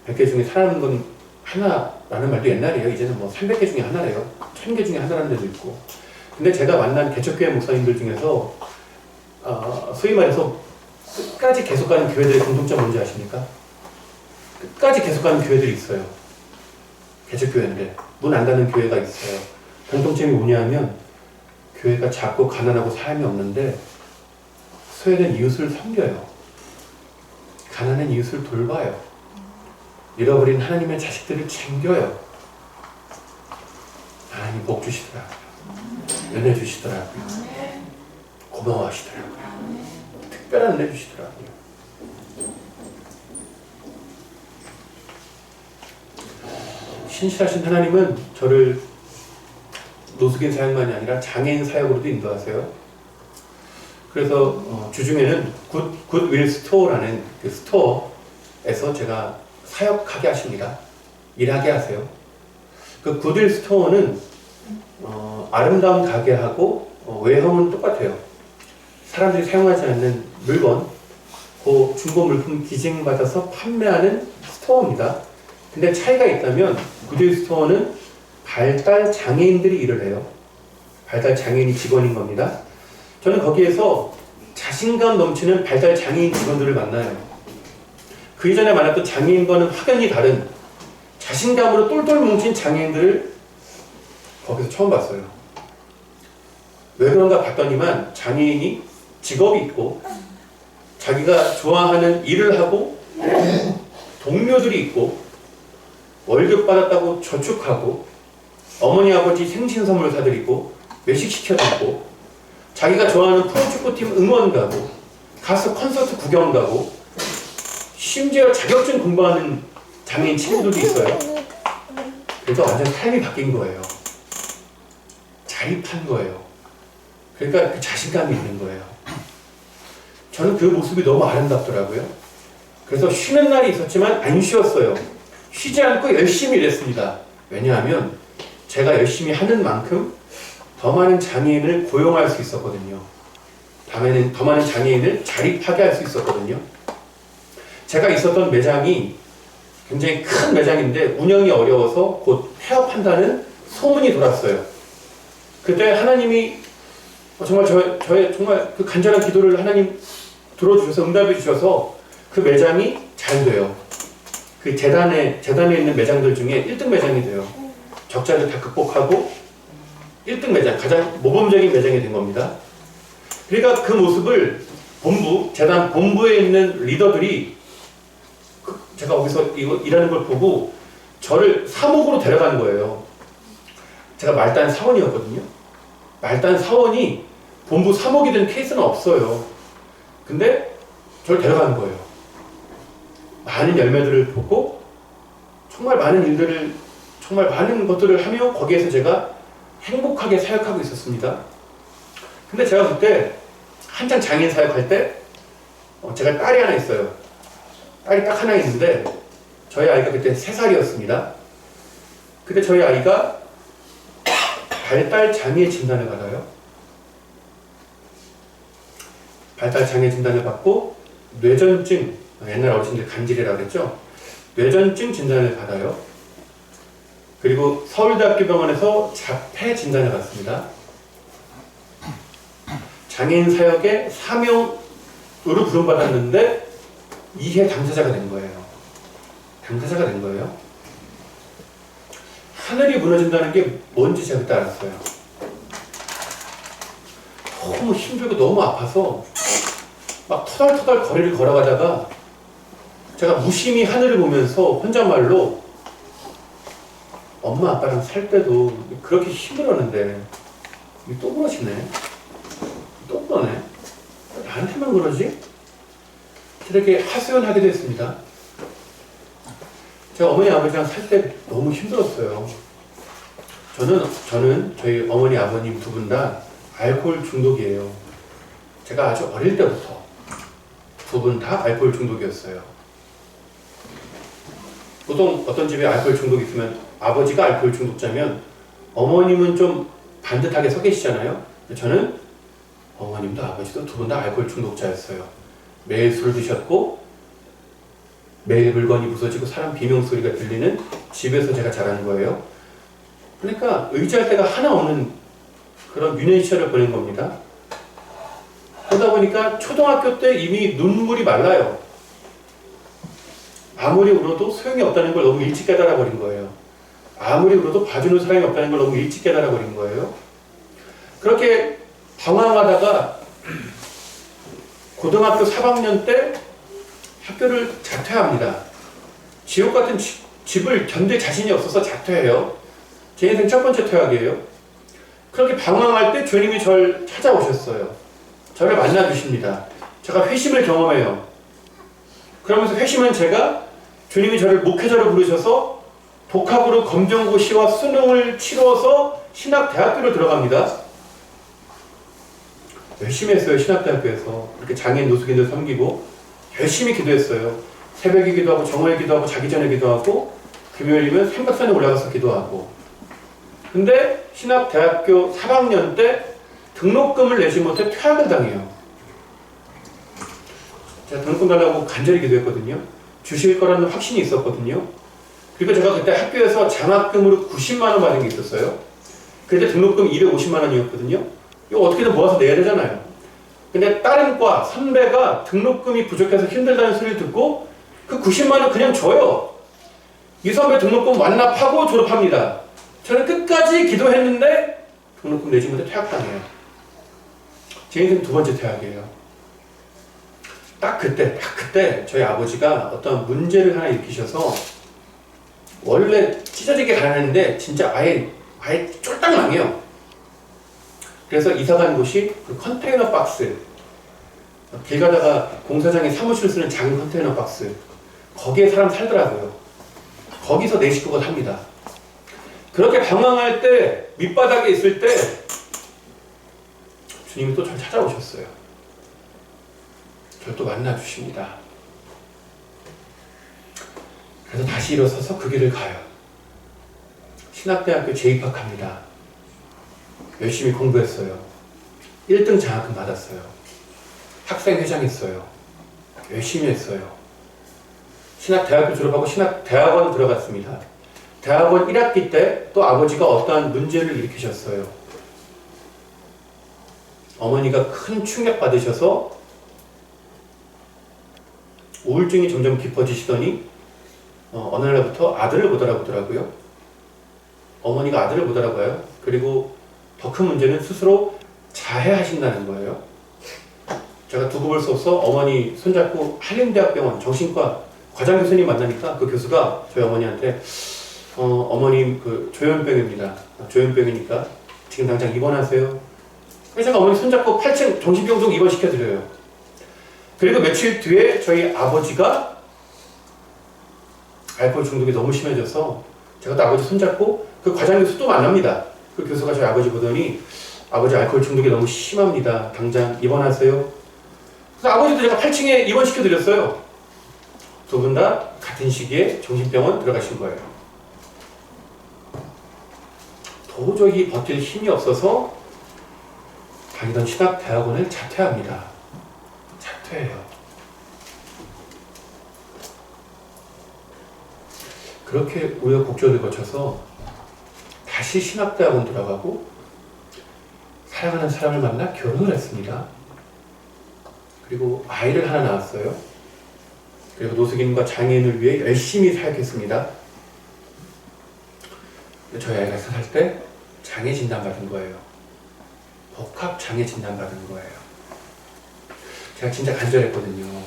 100개 중에 살아남은 건 하나라는 말도 옛날이에요. 이제는 뭐 300개 중에 하나래요. 1000개 중에 하나라는 데도 있고. 근데 제가 만난 개척교회 목사님들 중에서 소위 말해서 끝까지 계속가는 교회들의 공통점 뭔지 아십니까? 끝까지 계속가는 교회들이 있어요. 개척교회인데 문 안 닫는 교회가 있어요. 공통점이 뭐냐면 교회가 작고 가난하고 사람이 없는데 소외된 이웃을 섬겨요. 가난한 이웃을 돌봐요. 잃어버린 하나님의 자식들을 챙겨요. 하나님 복 주시더라고요. 은혜 주시더라고요. 고마워하시더라고요. 특별한 은혜 주시더라고요. 신실하신 하나님은 저를 노숙인 사역만이 아니라 장애인 사역으로도 인도하세요. 그래서 주중에는 굿윌 스토어라는 그 스토어에서 제가 사역하게 하십니다. 일하게 하세요. 그 굿윌 스토어는 아름다운 가게하고 외형은 똑같아요. 사람들이 사용하지 않는 물건, 그 중고 물품 기증받아서 판매하는 스토어입니다. 근데 차이가 있다면 구두의 스토어는 발달 장애인들이 일을 해요. 발달 장애인이 직원인 겁니다. 저는 거기에서 자신감 넘치는 발달 장애인 직원들을 만나요. 그 이전에 만났던 장애인과는 확연히 다른 자신감으로 똘똘 뭉친 장애인들을 거기서 처음 봤어요. 왜 그런가 봤더니만 장애인이 직업이 있고 자기가 좋아하는 일을 하고 동료들이 있고 월급 받았다고 저축하고 어머니 아버지 생신 선물 사드리고 외식시켜드리고 자기가 좋아하는 프로축구팀 응원 가고 가수 콘서트 구경 가고 심지어 자격증 공부하는 장애인 친구들도 있어요. 그래서 완전 삶이 바뀐 거예요. 자립한 거예요. 그러니까 그 자신감이 있는 거예요. 저는 그 모습이 너무 아름답더라고요. 그래서 쉬는 날이 있었지만 안 쉬었어요. 쉬지 않고 열심히 일했습니다. 왜냐하면 제가 열심히 하는 만큼 더 많은 장애인을 고용할 수 있었거든요. 더 많은 장애인을 자립하게 할 수 있었거든요. 제가 있었던 매장이 굉장히 큰 매장인데 운영이 어려워서 곧 폐업한다는 소문이 돌았어요. 그때 하나님이 정말 저의 정말 그 간절한 기도를 하나님 들어주셔서 응답해 주셔서 그 매장이 잘 돼요. 그 재단에 있는 매장들 중에 1등 매장이 돼요. 적자를 다 극복하고 1등 매장, 가장 모범적인 매장이 된 겁니다. 그러니까 그 모습을 재단 본부에 있는 리더들이 제가 거기서 이거 일하는 걸 보고 저를 사목으로 데려간 거예요. 제가 말단 사원이었거든요. 말단 사원이 본부 사목이 된 케이스는 없어요. 근데 저를 데려간 거예요. 많은 열매들을 보고 정말 많은 것들을 하며 거기에서 제가 행복하게 사역하고 있었습니다. 근데 제가 그때 한창 장애인 사역할 때 제가 딸이 하나 있어요. 딸이 딱 하나 있는데 저희 아이가 그때 3살이었습니다. 근데 저희 아이가 발달 장애 진단을 받아요. 발달 장애 진단을 받고 뇌전증, 옛날 어르신들 간질이라고 그랬죠? 뇌전증 진단을 받아요. 그리고 서울대학교 병원에서 자폐 진단을 받습니다. 장애인 사역의 사명으로 부름받았는데 2회 당사자가 된 거예요. 당사자가 된 거예요. 하늘이 무너진다는 게 뭔지 제가 그때 알았어요. 너무 힘들고 너무 아파서 막 터덜터덜 거리를 걸어가다가 제가 무심히 하늘을 보면서 혼잣말로 엄마 아빠랑 살 때도 그렇게 힘들었는데 또 그러시네. 또 그러네. 나한테만 그러지? 이렇게 하소연하게 됐습니다. 제가 어머니 아버지랑 살 때 너무 힘들었어요. 저는 저희 어머니 아버님 두 분 다 알코올 중독이에요. 제가 아주 어릴 때부터 두 분 다 알코올 중독이었어요. 보통 어떤 집에 알코올 중독이 있으면 아버지가 알코올 중독자면 어머님은 좀 반듯하게 서 계시잖아요. 저는 어머님도 아버지도 두 분 다 알코올 중독자였어요. 매일 술을 드셨고 매일 물건이 부서지고 사람 비명소리가 들리는 집에서 제가 자란 거예요. 그러니까 의지할 데가 하나 없는 그런 유년 시절을 보낸 겁니다. 그러다 보니까 초등학교 때 이미 눈물이 말라요. 아무리 울어도 소용이 없다는 걸 너무 일찍 깨달아 버린 거예요. 아무리 울어도 봐주는 사람이 없다는 걸 너무 일찍 깨달아 버린 거예요. 그렇게 방황하다가 고등학교 3학년 때 학교를 자퇴합니다. 지옥 같은 집을 견딜 자신이 없어서 자퇴해요. 제 인생 첫 번째 퇴학이에요. 그렇게 방황할 때 주님이 저를 찾아오셨어요. 저를 만나주십니다. 제가 회심을 경험해요. 그러면서 회심은 제가 주님이 저를 목회자로 부르셔서 독학으로 검정고시와 수능을 치러서 신학대학교로 들어갑니다. 열심히 했어요. 신학대학교에서 그렇게 장애인 노숙인들 섬기고 열심히 기도했어요. 새벽에 기도하고 정오에 기도하고 자기 전에 기도하고 금요일이면 삼각산에 올라가서 기도하고. 근데 신학대학교 3학년 때 등록금을 내지 못해 퇴학을 당해요. 제가 등록금 달라고 간절히 기도했거든요. 주실 거라는 확신이 있었거든요. 그리고 제가 그때 학교에서 장학금으로 90만 원 받은 게 있었어요. 그때 등록금 250만 원이었거든요. 이거 어떻게든 모아서 내야 되잖아요. 근데 다른 과 선배가 등록금이 부족해서 힘들다는 소리를 듣고 그 90만 원 그냥 줘요. 이 선배 등록금 완납하고 졸업합니다. 저는 끝까지 기도했는데 등록금 내지 못해 퇴학당해요. 제 인생 두 번째 퇴학이에요. 딱 그때 저희 아버지가 어떤 문제를 하나 일으키셔서 원래 찢어지게 가는데 진짜 아예 쫄딱 망해요. 그래서 이사 간 곳이 그 컨테이너 박스, 길 가다가 공사장에 사무실 쓰는 작은 컨테이너 박스, 거기에 사람 살더라고요. 거기서 내 식구가 삽니다. 그렇게 방황할 때, 밑바닥에 있을 때 주님이 또 저를 찾아오셨어요. 저를 또 만나주십니다. 그래서 다시 일어서서 그 길을 가요. 신학대학교 재입학합니다. 열심히 공부했어요. 1등 장학금 받았어요. 학생회장 했어요. 열심히 했어요. 신학대학교 졸업하고 신학대학원 들어갔습니다. 대학원 1학기 때 또 아버지가 어떠한 문제를 일으키셨어요. 어머니가 큰 충격 받으셔서 우울증이 점점 깊어지시더니 어느 날부터 아들을 못 알아보더라고요. 어머니가 아들을 못 알아봐요. 그리고 더 큰 문제는 스스로 자해하신다는 거예요. 제가 두고 볼 수 없어 어머니 손잡고 한림대학병원 정신과 과장 교수님 만나니까 그 교수가 저희 어머니한테 어머님 그 조현병입니다. 조현병이니까 지금 당장 입원하세요. 그래서 제가 어머니 손잡고 8층 정신병동 입원시켜드려요. 그리고 며칠 뒤에 저희 아버지가 알코올 중독이 너무 심해져서 제가 또 아버지 손잡고 그 과장 교수 또 만납니다. 그 교수가 저희 아버지 보더니 아버지 알코올 중독이 너무 심합니다. 당장 입원하세요. 그래서 아버지도 제가 8층에 입원시켜드렸어요. 두 분 다 같은 시기에 정신병원 들어가신 거예요. 도저히 버틸 힘이 없어서 다니던 신학대학원을 자퇴합니다. 자퇴해요. 그렇게 우여곡절을 거쳐서 다시 신학대학원 들어가고 사랑하는 사람을 만나 결혼을 했습니다. 그리고 아이를 하나 낳았어요. 그리고 노숙인과 장애인을 위해 열심히 사역했습니다. 저희 아이가 3살 때 장애 진단 받은 거예요. 복합 장애 진단 받은 거예요. 제가 진짜 간절했거든요.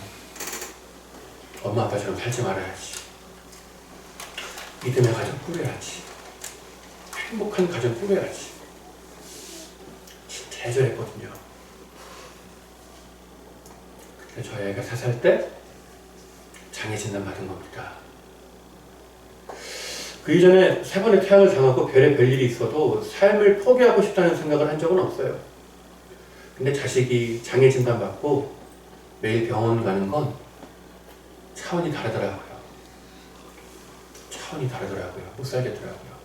엄마 아빠처럼 살지 말아야지. 믿음의 가정 꾸려야지. 행복한 가정 꾸려야지. 진짜 애절했거든요. 근데 저희 아이가 4살 때 장애 진단 받은 겁니다. 그 이전에 3번의 태양을 당하고 별의 별일이 있어도 삶을 포기하고 싶다는 생각을 한 적은 없어요. 근데 자식이 장애 진단 받고 매일 병원 가는 건 차원이 다르더라고요. 차원이 다르더라고요. 못 살겠더라고요.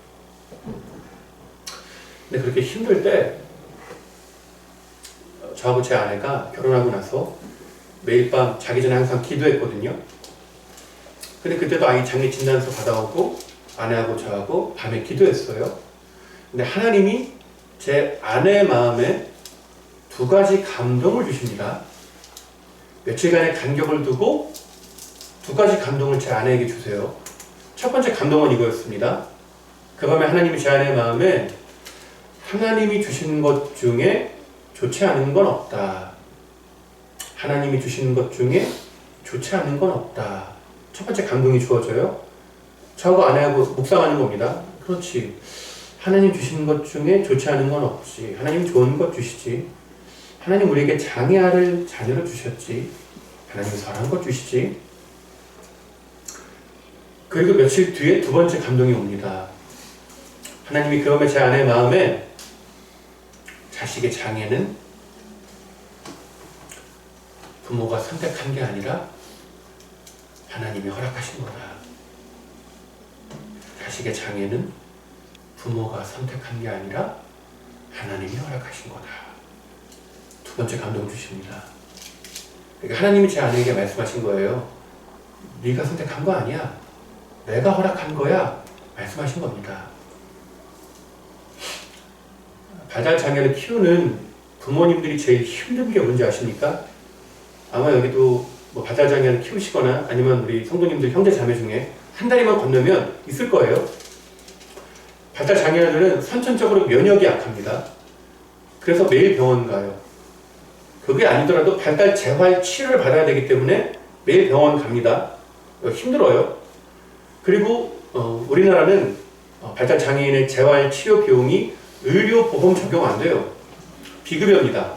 근데 그렇게 힘들 때 저하고 제 아내가 결혼하고 나서 매일 밤 자기 전에 항상 기도했거든요. 근데 그때도 아이 장애 진단서 받아오고 아내하고 저하고 밤에 기도했어요. 근데 하나님이 제 아내의 마음에 두 가지 감동을 주십니다. 며칠간의 간격을 두고 두 가지 감동을 제 아내에게 주세요. 첫 번째 감동은 이거였습니다. 그 밤에 하나님이 제 아내의 마음에 하나님이 주시는 것 중에 좋지 않은 건 없다. 하나님이 주시는 것 중에 좋지 않은 건 없다. 첫 번째 감동이 주어져요. 저하고 아내하고 묵상하는 겁니다. 그렇지. 하나님 주시는 것 중에 좋지 않은 건 없지. 하나님 좋은 것 주시지. 하나님 우리에게 장애아를 자녀로 주셨지. 하나님 선한 것 주시지. 그리고 며칠 뒤에 두 번째 감동이 옵니다. 하나님이 그 밤에 제 아내의 마음에 자식의 장애는 부모가 선택한 게 아니라 하나님이 허락하신 거다. 자식의 장애는 부모가 선택한 게 아니라 하나님이 허락하신 거다. 두 번째 감동 주십니다. 그러니까 하나님이 제 아내에게 말씀하신 거예요. 네가 선택한 거 아니야. 내가 허락한 거야. 말씀하신 겁니다. 발달 장애를 키우는 부모님들이 제일 힘든 게 뭔지 아십니까? 아마 여기도 뭐 발달 장애를 키우시거나 아니면 우리 성도님들 형제 자매 중에 한 다리만 건너면 있을 거예요. 발달 장애아들은 선천적으로 면역이 약합니다. 그래서 매일 병원 가요. 그게 아니더라도 발달 재활 치료를 받아야 되기 때문에 매일 병원 갑니다. 힘들어요. 그리고 우리나라는 발달 장애인의 재활 치료 비용이 의료보험 적용 안 돼요. 비급여입니다.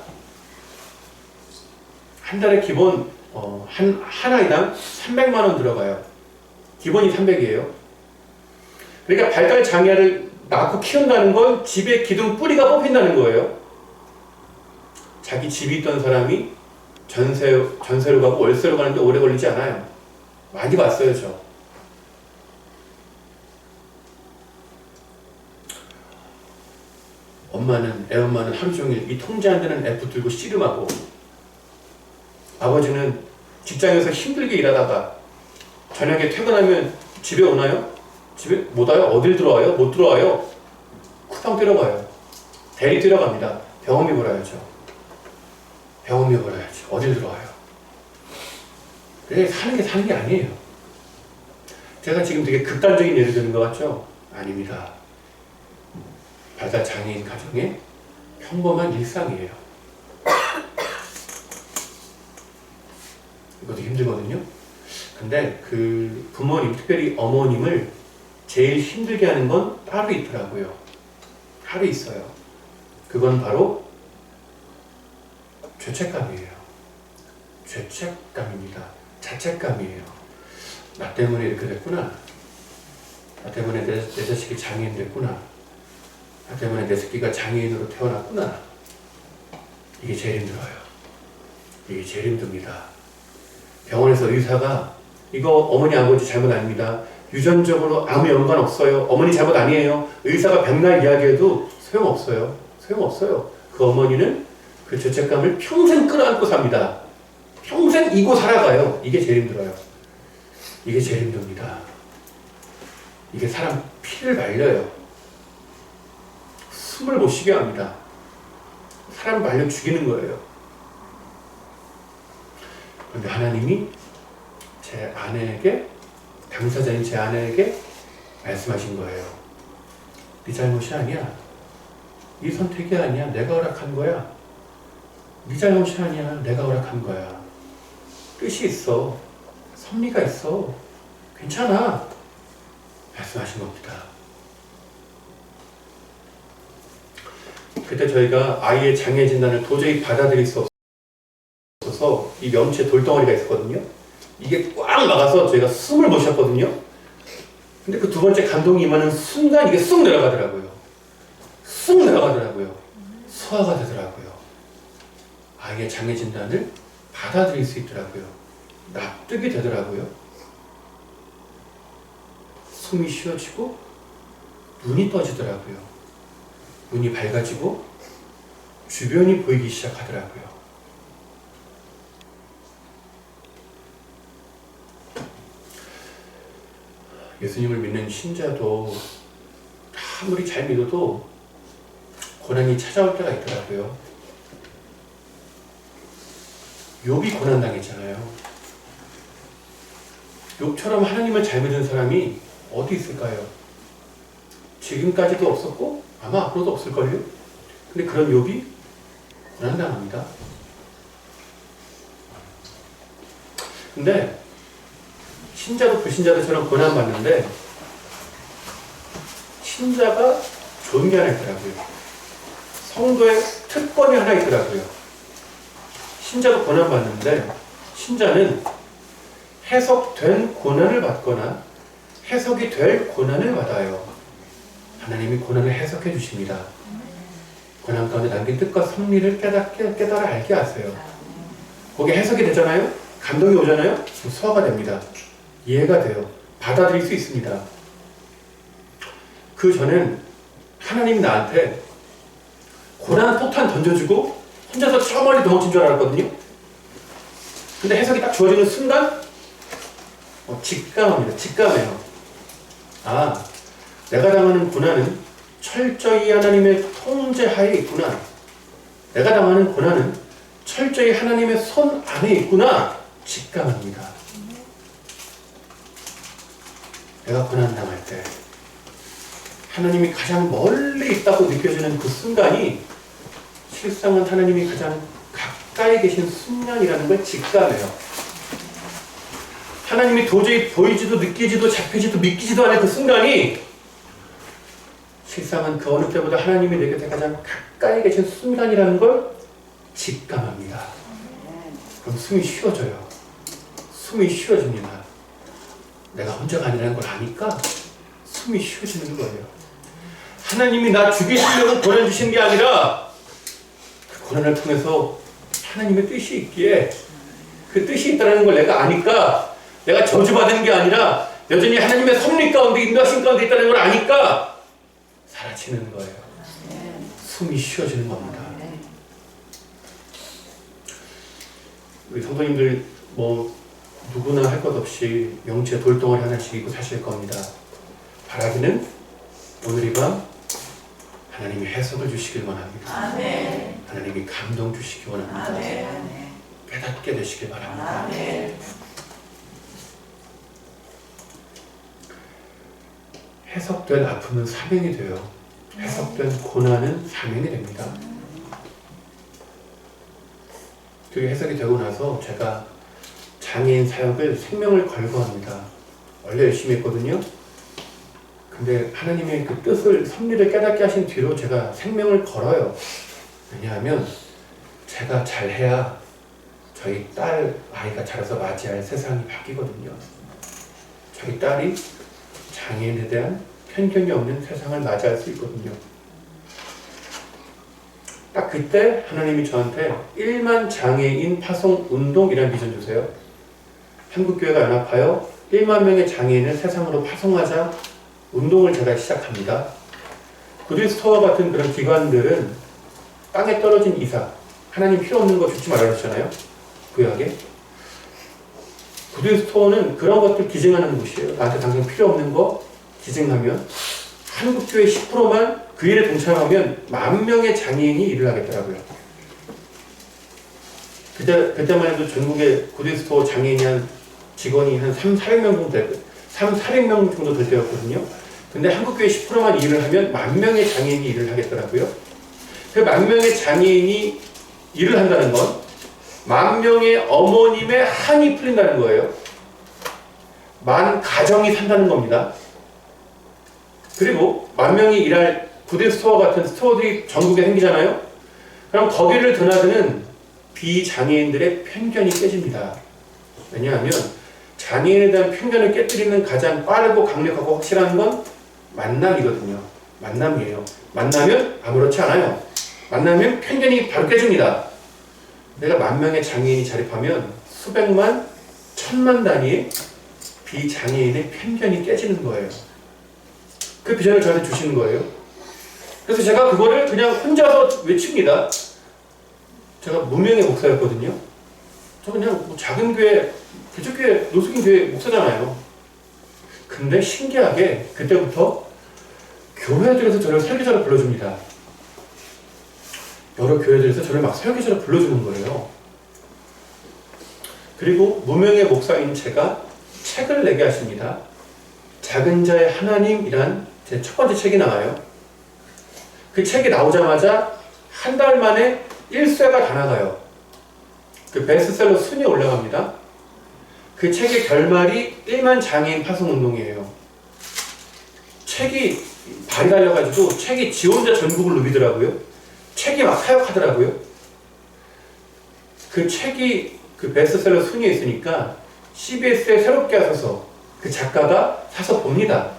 한 달에 기본 한 아이당 300만 원 들어가요. 기본이 300이에요. 그러니까 발달 장애를 낳고 키운다는 건 집의 기둥 뿌리가 뽑힌다는 거예요. 자기 집이 있던 사람이 전세로 가고 월세로 가는데 오래 걸리지 않아요. 많이 봤어요, 저. 애엄마는 하루 종일 이 통제 안 되는 애 붙들고 씨름하고, 아버지는 직장에서 힘들게 일하다가 저녁에 퇴근하면 집에 오나요? 집에 못 와요? 어딜 들어와요? 못 들어와요? 쿠팡 때려가요. 대리 때려갑니다. 병원비 벌어야죠. 병원비 벌어야죠. 어딜 들어와요? 그래, 사는 게 아니에요. 제가 지금 되게 극단적인 예를 드는 것 같죠? 아닙니다. 발달 장애인 가정의 평범한 일상이에요. 이것도 힘들거든요. 근데 그 부모님, 특별히 어머님을 제일 힘들게 하는 건 따로 있더라고요. 따로 있어요. 그건 바로 죄책감이에요. 죄책감입니다. 자책감이에요. 나 때문에 이렇게 됐구나. 나 때문에 내 자식이 장애인 됐구나. 나 때문에 내 새끼가 장애인으로 태어났구나. 이게 제일 힘들어요. 이게 제일 힘듭니다. 병원에서 의사가 이거 어머니 아버지 잘못 아닙니다. 유전적으로 아무 연관 없어요. 어머니 잘못 아니에요. 의사가 백날 이야기해도 소용없어요. 소용없어요. 그 어머니는 그 죄책감을 평생 끌어안고 삽니다. 평생 이고 살아가요. 이게 제일 힘들어요. 이게 제일 힘듭니다. 이게 사람 피를 말려요. 숨을 못 쉬게 합니다. 사람 말려 죽이는 거예요. 그런데 하나님이 제 아내에게, 당사자인 제 아내에게 말씀하신 거예요. 네 잘못이 아니야. 네 선택이 아니야. 내가 허락한 거야. 네 잘못이 아니야. 내가 허락한 거야. 뜻이 있어. 섭리가 있어. 괜찮아. 말씀하신 겁니다. 그때 저희가 아이의 장애 진단을 도저히 받아들일 수 없어서 이 명치에 돌덩어리가 있었거든요. 이게 꽉 막아서 저희가 숨을 못 쉬었거든요. 근데 그 두 번째 감동이 임하는 순간 이게 쑥 내려가더라고요. 쑥 내려가더라고요. 소화가 되더라고요. 아이의 장애 진단을 받아들일 수 있더라고요. 납득이 되더라고요. 숨이 쉬어지고 눈이 떠지더라고요. 눈이 밝아지고 주변이 보이기 시작하더라고요. 예수님을 믿는 신자도 아무리 잘 믿어도 고난이 찾아올 때가 있더라고요. 욥이 고난당했잖아요. 욥처럼 하나님을 잘 믿는 사람이 어디 있을까요? 지금까지도 없었고 아마 앞으로도 없을걸요? 근데 그런 욥이 고난당합니다. 근데 신자도 불신자들처럼 고난받는데 신자가 좋은 게 하나 있더라고요. 성도의 특권이 하나 있더라고요. 신자도 고난받는데 신자는 해석된 고난을 받거나 해석이 될 고난을 받아요. 하나님이 고난을 해석해 주십니다. 고난 가운데 남긴 뜻과 섭리를 깨달아 알게 하세요. 거기에 해석이 되잖아요? 감동이 오잖아요? 소화가 됩니다. 이해가 돼요. 받아들일 수 있습니다. 그 전엔 하나님이 나한테 고난 폭탄 던져주고 혼자서 저 멀리 도망친 줄 알았거든요. 근데 해석이 딱 주어지는 순간 직감합니다. 직감해요. 아, 내가 당하는 고난은 철저히 하나님의 통제하에 있구나. 내가 당하는 고난은 철저히 하나님의 손 안에 있구나. 직감합니다. 내가 고난당할 때 하나님이 가장 멀리 있다고 느껴지는 그 순간이 실상은 하나님이 가장 가까이 계신 순간이라는 걸 직감해요. 하나님이 도저히 보이지도 느끼지도 잡히지도 믿기지도 않은 그 순간이 실상은 그 어느 때보다 하나님이 내 곁에 가장 가까이 계신 순간이라는 걸 직감합니다. 그럼 숨이 쉬어져요. 숨이 쉬어집니다. 내가 혼자가 아니라는 걸 아니까 숨이 쉬어지는 거예요. 하나님이 나 죽이시려고 고난 주신 게 아니라 그 고난을 통해서 하나님의 뜻이 있기에 그 뜻이 있다는 걸 내가 아니까 내가 저주받은 게 아니라 여전히 하나님의 섭리 가운데 인도하신 가운데 있다는 걸 아니까 사라지는 거예요. 숨이 쉬어지는 겁니다. 우리 성도님들 누구나 할 것 없이 영체 돌덩어리 하나씩 입고 사실 겁니다. 바라기는 오늘 이 밤 하나님이 해석을 주시길 원합니다. 아멘. 하나님이 감동 주시기 원합니다. 아멘. 깨닫게 되시길 바랍니다. 아멘. 해석된 아픔은 사명이 돼요. 해석된 고난은 사명이 됩니다. 그게 해석이 되고 나서 제가 장애인 사역을 생명을 걸고 합니다. 원래 열심히 했거든요. 근데 하나님의 그 뜻을, 섭리를 깨닫게 하신 뒤로 제가 생명을 걸어요. 왜냐하면 제가 잘해야 저희 딸 아이가 자라서 맞이할 세상이 바뀌거든요. 저희 딸이 장애인에 대한 편견이 없는 세상을 맞이할 수 있거든요. 딱 그때 하나님이 저한테 1만 장애인 파송 운동이라는 비전 주세요. 한국교회가 연합하여 1만 명의 장애인을 세상으로 파송하자 운동을 제가 시작합니다. 구디스토어 같은 그런 기관들은 땅에 떨어진 이삭, 하나님 필요 없는 거 주지 말라 그랬잖아요. 구약에. 구디스토어는 그런 것들 기증하는 곳이에요. 나한테 당장 필요 없는 거 기증하면 한국교회 10%만 그 일에 동참하면 10,000명의 장애인이 일을 하겠더라고요. 그때만 해도 전국에 구디스토어 장애인이 직원이 한 3,400명 정도 될 때였거든요. 근데 한국교회 10%만 일을 하면 10,000명의 장애인이 일을 하겠더라고요. 그 10,000명의 장애인이 일을 한다는 건 10,000명의 어머님의 한이 풀린다는 거예요. 많은 가정이 산다는 겁니다. 그리고 10,000명이 일할 구디스토어 같은 스토어들이 전국에 생기잖아요. 그럼 거기를 드나드는 비장애인들의 편견이 깨집니다. 왜냐하면 장애인에 대한 편견을 깨뜨리는 가장 빠르고 강력하고 확실한 건 만남이거든요. 만남이에요. 만나면 아무렇지 않아요. 만나면 편견이 바로 깨집니다. 내가 10,000명의 장애인이 자립하면 수백만, 천만 단위의 비장애인의 편견이 깨지는 거예요. 그 비전을 저한테 주시는 거예요. 그래서 제가 그거를 그냥 혼자서 외칩니다. 제가 무명의 목사였거든요. 저 그냥 작은 교회, 개척교회, 노숙인 교회 목사잖아요. 근데 신기하게 그때부터 교회들에서 저를 설교자로 불러줍니다. 여러 교회들에서 저를 막 설교자로 불러주는 거예요. 그리고 무명의 목사인 제가 책을 내게 하십니다. 작은 자의 하나님이란 제 첫 번째 책이 나와요. 그 책이 나오자마자 한 달 만에 1쇄가 다 나가요. 그 베스트셀러 순위에 올라갑니다. 그 책의 결말이 1만 장애인 파송 운동이에요. 책이 발이 달려가지고 책이 지 혼자 전국을 누비더라고요. 책이 막 사역하더라고요. 그 책이 그 베스트셀러 순위에 있으니까 CBS에 새롭게 하셔서 그 작가가 사서 봅니다.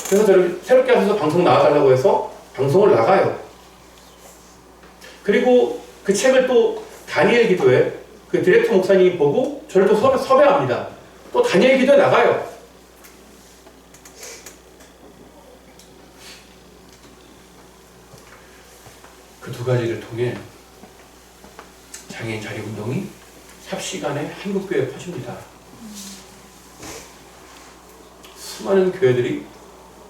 그래서 저를 새롭게 하셔서 방송 나와달라고 해서 방송을 나가요. 그리고 그 책을 또 다니엘 기도회 그 디렉터 목사님이 보고 저를 또 섭외합니다. 또 다니엘 기도에 나가요. 그 두 가지를 통해 장애인 자립운동이 삽시간에 한국교회에 퍼집니다. 수많은 교회들이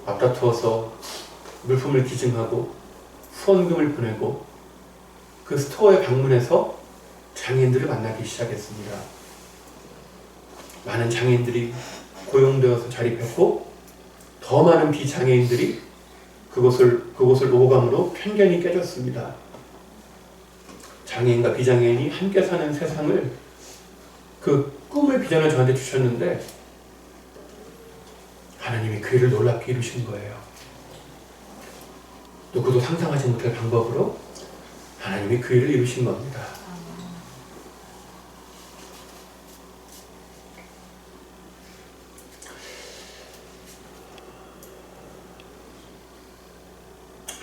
앞다투어서 물품을 기증하고 후원금을 보내고 그 스토어에 방문해서 장애인들을 만나기 시작했습니다. 많은 장애인들이 고용되어서 자립했고 더 많은 비장애인들이 그곳을 오감으로 편견이 깨졌습니다. 장애인과 비장애인이 함께 사는 세상을 그 꿈을 비전을 저한테 주셨는데 하나님이 그 일을 놀랍게 이루신 거예요. 누구도 상상하지 못할 방법으로 하나님이 그 일을 이루신 겁니다.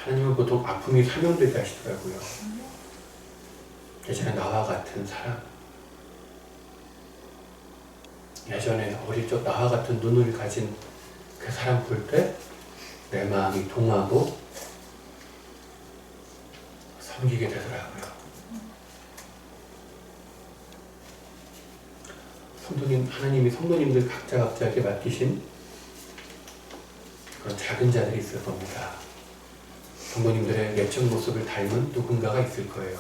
하나님은 보통 아픔이 사명되게 하시더라고요. 예전에 나와 같은 사람, 예전에 어릴 적 나와 같은 눈을 가진 그 사람 볼 때 내 마음이 동하고 섬기게 되더라고요. 하나님이 성도님들 각자에게 맡기신 그런 작은 자들이 있을 겁니다. 성도님들의 내적 모습을 닮은 누군가가 있을 거예요.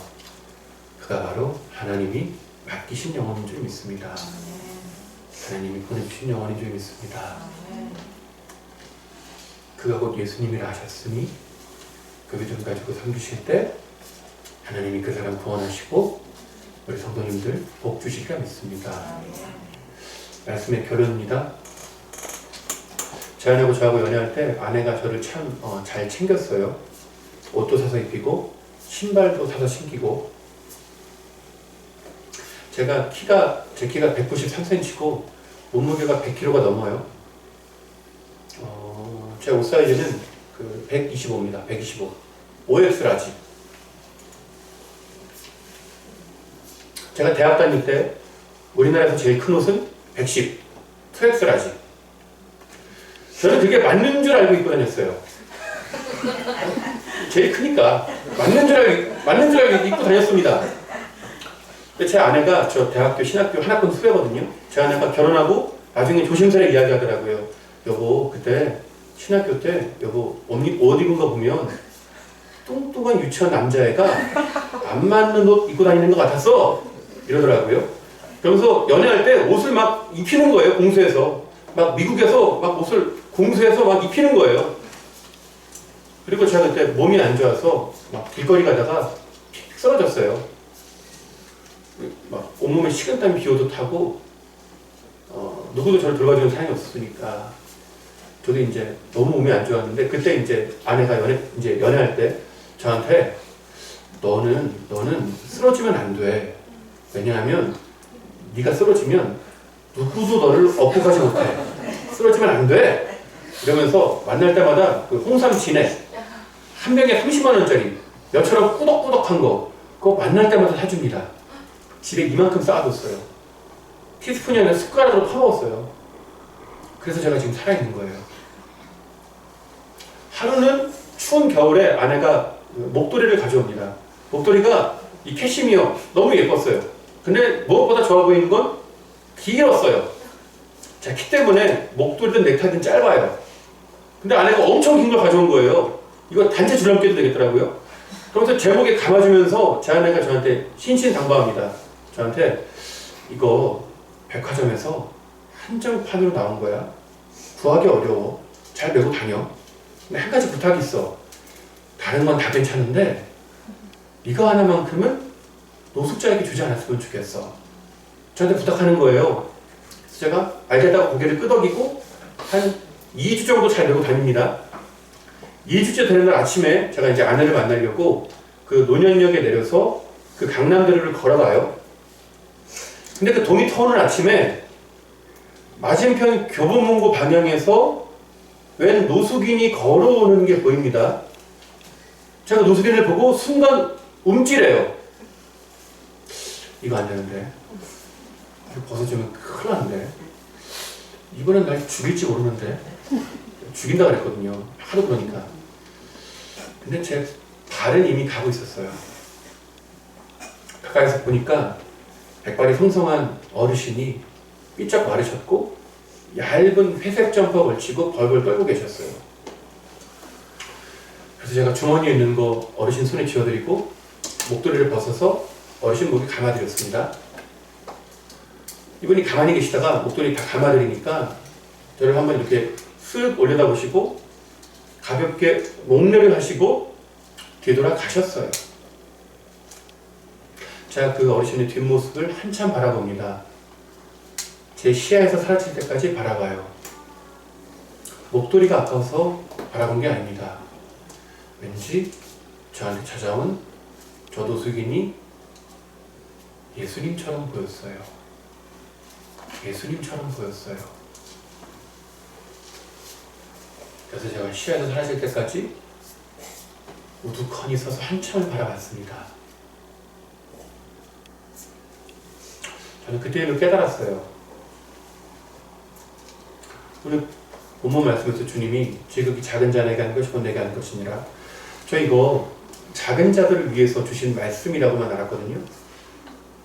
그가 바로 하나님이 맡기신 영혼인 줄 믿습니다. 하나님이 보내주신 영혼인 줄 믿습니다. 그가 곧 예수님이라 하셨으니 그 믿음 가지고 섬기실 때 하나님이 그 사람 구원하시고 우리 성도님들 복 주시리라 믿습니다. 말씀의 결론입니다. 제 아내하고 저하고 연애할 때 아내가 저를 참 잘 챙겼어요. 옷도 사서 입히고 신발도 사서 신기고 제 키가 193cm고 몸무게가 100kg가 넘어요. 제 옷 사이즈는 125입니다. 125. 5X 라지. 제가 대학 다닐 때 우리나라에서 제일 큰 옷은 110. 2X 라지. 저는 그게 맞는 줄 알고 입고 다녔어요. 제일 크니까 맞는 줄 알고 입고 다녔습니다. 근데 제 아내가 저 대학교 신학교 한 학번 후배거든요. 제 아내가 결혼하고 나중에 조심스레 이야기하더라고요. 여보 그때 신학교 때 여보 옷 입은 거 보면 뚱뚱한 유치원 남자애가 안 맞는 옷 입고 다니는 것 같았어 이러더라고요. 그러면서 연애할 때 옷을 막 입히는 거예요. 공수해서 막 미국에서 막 옷을 공수해서 막 입히는 거예요. 그리고 제가 그때 몸이 안 좋아서 막 길거리 가다가 픽 쓰러졌어요. 막 온몸에 식은땀이 비오도 타고 누구도 저를 돌봐주는 사람이 없었으니까 저도 이제 너무 몸이 안 좋았는데 그때 이제 아내가 연애할 때 저한테 너는 쓰러지면 안 돼. 왜냐하면 네가 쓰러지면 누구도 너를 업고 가지 못해. 쓰러지면 안 돼. 이러면서 만날 때마다 그 홍삼 진액 한 병에 30만 원짜리 여처럼 꾸덕꾸덕한 거 그거 만날 때마다 사줍니다. 집에 이만큼 쌓아뒀어요. 티스푼이 아니라 숟가락으로 퍼먹었어요. 그래서 제가 지금 살아있는 거예요. 하루는 추운 겨울에 아내가 목도리를 가져옵니다. 목도리가 이 캐시미어 너무 예뻤어요. 근데 무엇보다 좋아 보이는 건 길었어요. 제 키 때문에 목도리든 넥타이든 짧아요. 근데 아내가 엄청 긴 걸 가져온 거예요. 이거 단체 줄넘기도 되겠더라고요. 그러면서 제 목에 감아주면서 제 아내가 저한테 신신당부합니다. 저한테 이거 백화점에서 한정판으로 나온 거야. 구하기 어려워. 잘 메고 다녀. 근데 한 가지 부탁이 있어. 다른 건 다 괜찮은데 이거 하나만큼은 노숙자에게 주지 않았으면 좋겠어. 저한테 부탁하는 거예요. 그래서 제가 알겠다고 고개를 끄덕이고 한 2주 정도 잘 메고 다닙니다. 2주째 되는 날 아침에 제가 이제 아내를 만나려고 그 논현역에 내려서 그 강남대로를 걸어가요. 근데 그 동이 터오는 아침에 맞은편 교보문고 방향에서 웬 노숙인이 걸어오는 게 보입니다. 제가 노숙인을 보고 순간 움찔해요. 이거 안 되는데. 이거 벗어주면 큰일 나는데. 이번엔 날 죽일지 모르는데. 죽인다 그랬거든요. 하도 그러니까. 근데 제 발은 이미 가고 있었어요. 가까이서 보니까 백발이 성성한 어르신이 삐쩍 마르셨고 얇은 회색 점퍼 걸치고 벌벌 떨고 계셨어요. 그래서 제가 주머니에 있는 거 어르신 손에 쥐어드리고 목도리를 벗어서 어르신 목에 감아드렸습니다. 이분이 가만히 계시다가 목도리 다 감아드리니까 저를 한번 이렇게 쓱 올려다보시고 가볍게 목례를 하시고 뒤돌아 가셨어요. 제가 그 어르신의 뒷모습을 한참 바라봅니다. 제 시야에서 사라질 때까지 바라봐요. 목도리가 아까워서 바라본 게 아닙니다. 왠지 저한테 찾아온 저 노숙인이 예수님처럼 보였어요. 예수님처럼 보였어요. 그래서 제가 시야에서 사라질 때까지 우두커니 서서 한참을 바라봤습니다. 저는 그때는 깨달았어요. 오늘 본문 말씀에서 주님이 지극히 작은 자 내게 하는 것이 곧 내게 하는 것이니라. 저 이거 작은 자들을 위해서 주신 말씀이라고만 알았거든요.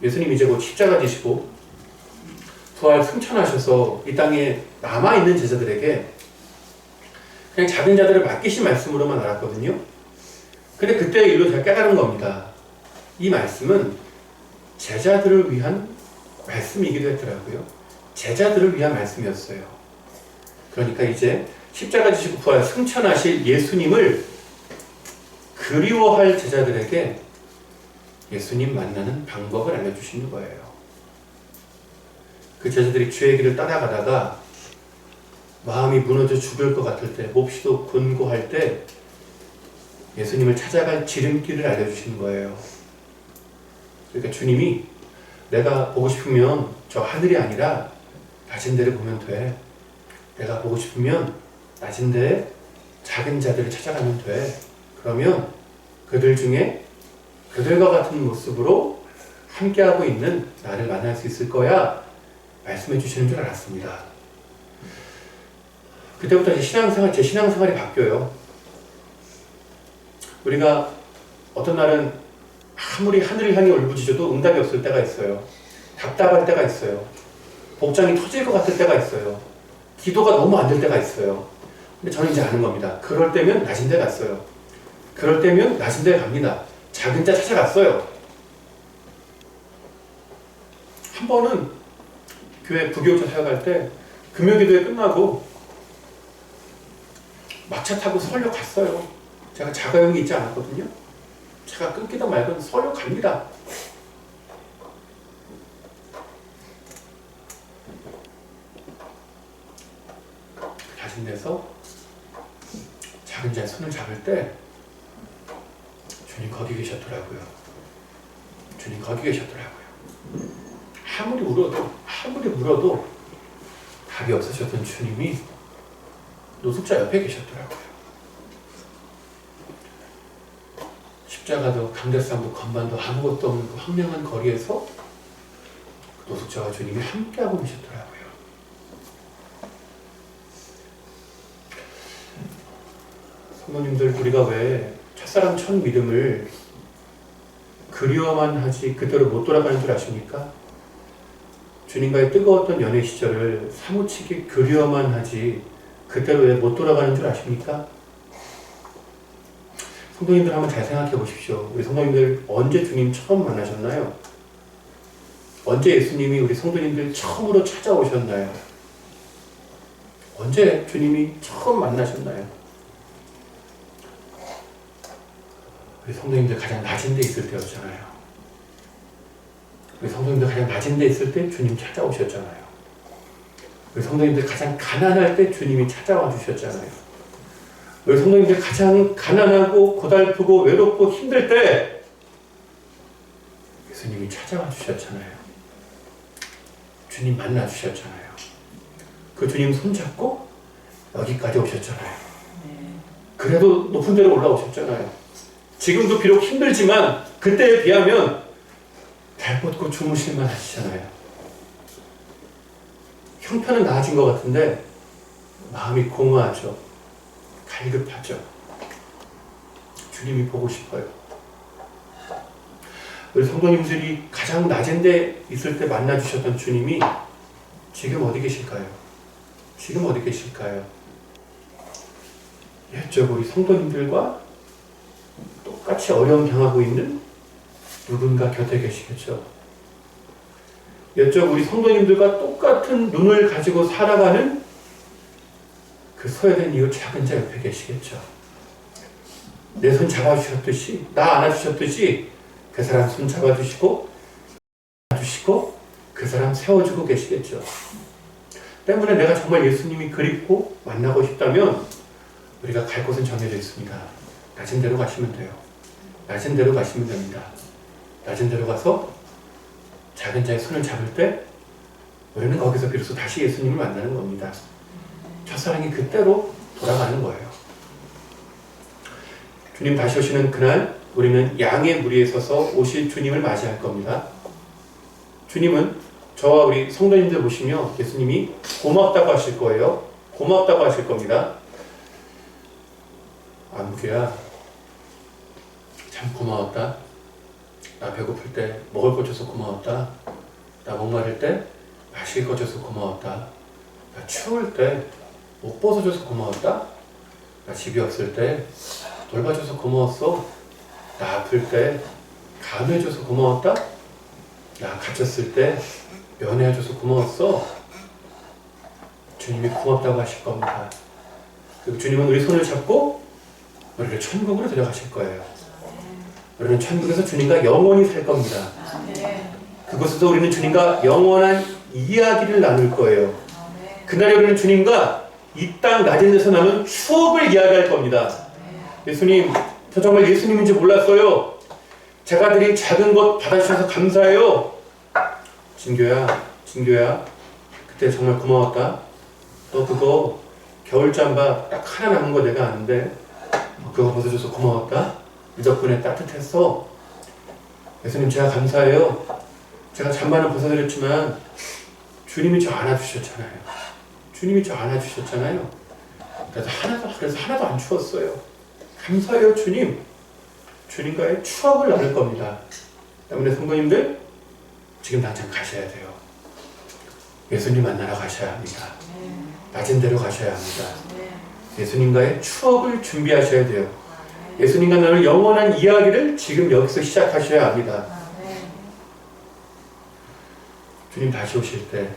예수님이 이제 곧 십자가 지시고 부활 승천하셔서 이 땅에 남아있는 제자들에게 그냥 작은 자들을 맡기신 말씀으로만 알았거든요. 근데 그때 일로 제가 깨달은 겁니다. 이 말씀은 제자들을 위한 말씀이기도 했더라고요. 제자들을 위한 말씀이었어요. 그러니까 이제 십자가 지시고 부활 승천하실 예수님을 그리워할 제자들에게 예수님 만나는 방법을 알려주시는 거예요. 그 제자들이 주의 길을 따라가다가 마음이 무너져 죽을 것 같을 때, 몹시도 곤고할 때 예수님을 찾아갈 지름길을 알려주시는 거예요. 그러니까 주님이 내가 보고 싶으면 저 하늘이 아니라 낮은 데를 보면 돼. 내가 보고 싶으면 낮은 데에 작은 자들을 찾아가면 돼. 그러면 그들 중에 그들과 같은 모습으로 함께하고 있는 나를 만날 수 있을 거야 말씀해 주시는 줄 알았습니다. 그때부터 제 신앙생활이 바뀌어요. 우리가 어떤 날은 아무리 하늘을 향해 울부짖어도 응답이 없을 때가 있어요. 답답할 때가 있어요. 복장이 터질 것 같을 때가 있어요. 기도가 너무 안 될 때가 있어요. 근데 저는 이제 아는 겁니다. 그럴 때면 낮은 데 갔어요. 그럴 때면 낮은 데 갑니다. 작은 자 찾아갔어요. 한 번은 교회 부교육자 사역할 때 금요기도회 끝나고 막차 타고 서울역 갔어요. 제가 자가용이 있지 않았거든요. 차가 끊기다 말건 서울역 갑니다. 자신내서 작은 자의 손을 잡을 때 주님 거기 계셨더라고요. 주님 거기 계셨더라고요. 아무리 울어도 답이 없으셨던 주님이 노숙자 옆에 계셨더라고요. 십자가도 강대상도 건반도 아무것도 없는 그 황량한 거리에서 노숙자와 주님이 함께하고 계셨더라고요. 성도님들, 우리가 왜 첫사랑 첫 믿음을 그리워만 하지 그대로 못 돌아가는 줄 아십니까? 주님과의 뜨거웠던 연애 시절을 사무치게 그리워만 하지 그대로 왜 못 돌아가는 줄 아십니까? 성도님들 한번 잘 생각해 보십시오. 우리 성도님들 언제 주님 처음 만나셨나요? 언제 예수님이 우리 성도님들 처음으로 찾아오셨나요? 언제 주님이 처음 만나셨나요? 우리 성도님들 가장 낮은 데 있을 때였잖아요. 우리 성도님들 가장 낮은 데 있을 때 주님 찾아오셨잖아요. 우리 성도님들 가장 가난할 때 주님이 찾아와 주셨잖아요. 우리 성도님들 가장 가난하고 고달프고 외롭고 힘들 때 예수님이 찾아와 주셨잖아요. 주님 만나 주셨잖아요. 그 주님 손잡고 여기까지 오셨잖아요. 그래도 높은 데로 올라오셨잖아요. 지금도 비록 힘들지만 그때에 비하면 달 뻗고 주무실만 하시잖아요. 형편은 나아진 것 같은데 마음이 공허하죠. 갈급하죠. 주님이 보고 싶어요. 우리 성도님들이 가장 낮은 데 있을 때 만나주셨던 주님이 지금 어디 계실까요? 지금 어디 계실까요? 옛적 우리 성도님들과 똑같이 어려움 당하고 있는 누군가 곁에 계시겠죠. 옛적 우리 성도님들과 똑같은 눈을 가지고 살아가는 그 소외된 이웃 작은 자 옆에 계시겠죠. 내 손 잡아주셨듯이, 나 안아주셨듯이 그 사람 손 잡아주시고 그 사람 세워주고 계시겠죠. 때문에 내가 정말 예수님이 그립고 만나고 싶다면 우리가 갈 곳은 정해져 있습니다. 낮은 데로 가시면 돼요. 낮은 데로 가시면 됩니다. 낮은 데로 가서 작은 자의 손을 잡을 때 우리는 거기서 비로소 다시 예수님을 만나는 겁니다. 첫사랑이 그때로 돌아가는 거예요. 주님 다시 오시는 그날 우리는 양의 무리에 서서 오실 주님을 맞이할 겁니다. 주님은 저와 우리 성도님들 보시며 예수님이 고맙다고 하실 거예요. 고맙다고 하실 겁니다. 안부야, 참 고마웠다. 나 배고플 때 먹을 거 줘서 고마웠다. 나 목마를 때 마실 거 줘서 고마웠다. 나 추울 때 옷 벗어줘서 고마웠다. 나 집이 없을 때 돌봐줘서 고마웠어. 나 아플 때 감해줘서 고마웠다. 나 갇혔을 때 면회해줘서 고마웠어. 주님이 고맙다고 하실 겁니다. 그리고 주님은 우리 손을 잡고 우리를 천국으로 데려가실 거예요. 우리는 천국에서 주님과 영원히 살 겁니다. 그곳에서 우리는 주님과 영원한 이야기를 나눌 거예요. 그날에 우리는 주님과 이 땅 낮은 데서 나눈 추억을 이야기할 겁니다. 예수님, 저 정말 예수님인지 몰랐어요. 제가 드린 작은 것 받아주셔서 감사해요. 진교야, 그때 정말 고마웠다. 너 그거 겨울잠바 딱 하나 남은 거 내가 아는데 그거 벗어줘서 고마웠다. 이 덕분에 따뜻했어. 예수님, 제가 감사해요. 제가 잠바는 벗어드렸지만 주님이 저 안아주셨잖아요. 그래서 하나도 안 추웠어요. 감사해요, 주님. 주님과의 추억을 나눌 겁니다. 때문에 성도님들, 지금 당장 가셔야 돼요. 예수님 만나러 가셔야 합니다. 낮은 데로 가셔야 합니다. 예수님과의 추억을 준비하셔야 돼요. 예수님과 나눌 영원한 이야기를 지금 여기서 시작하셔야 합니다. 주님 다시 오실 때,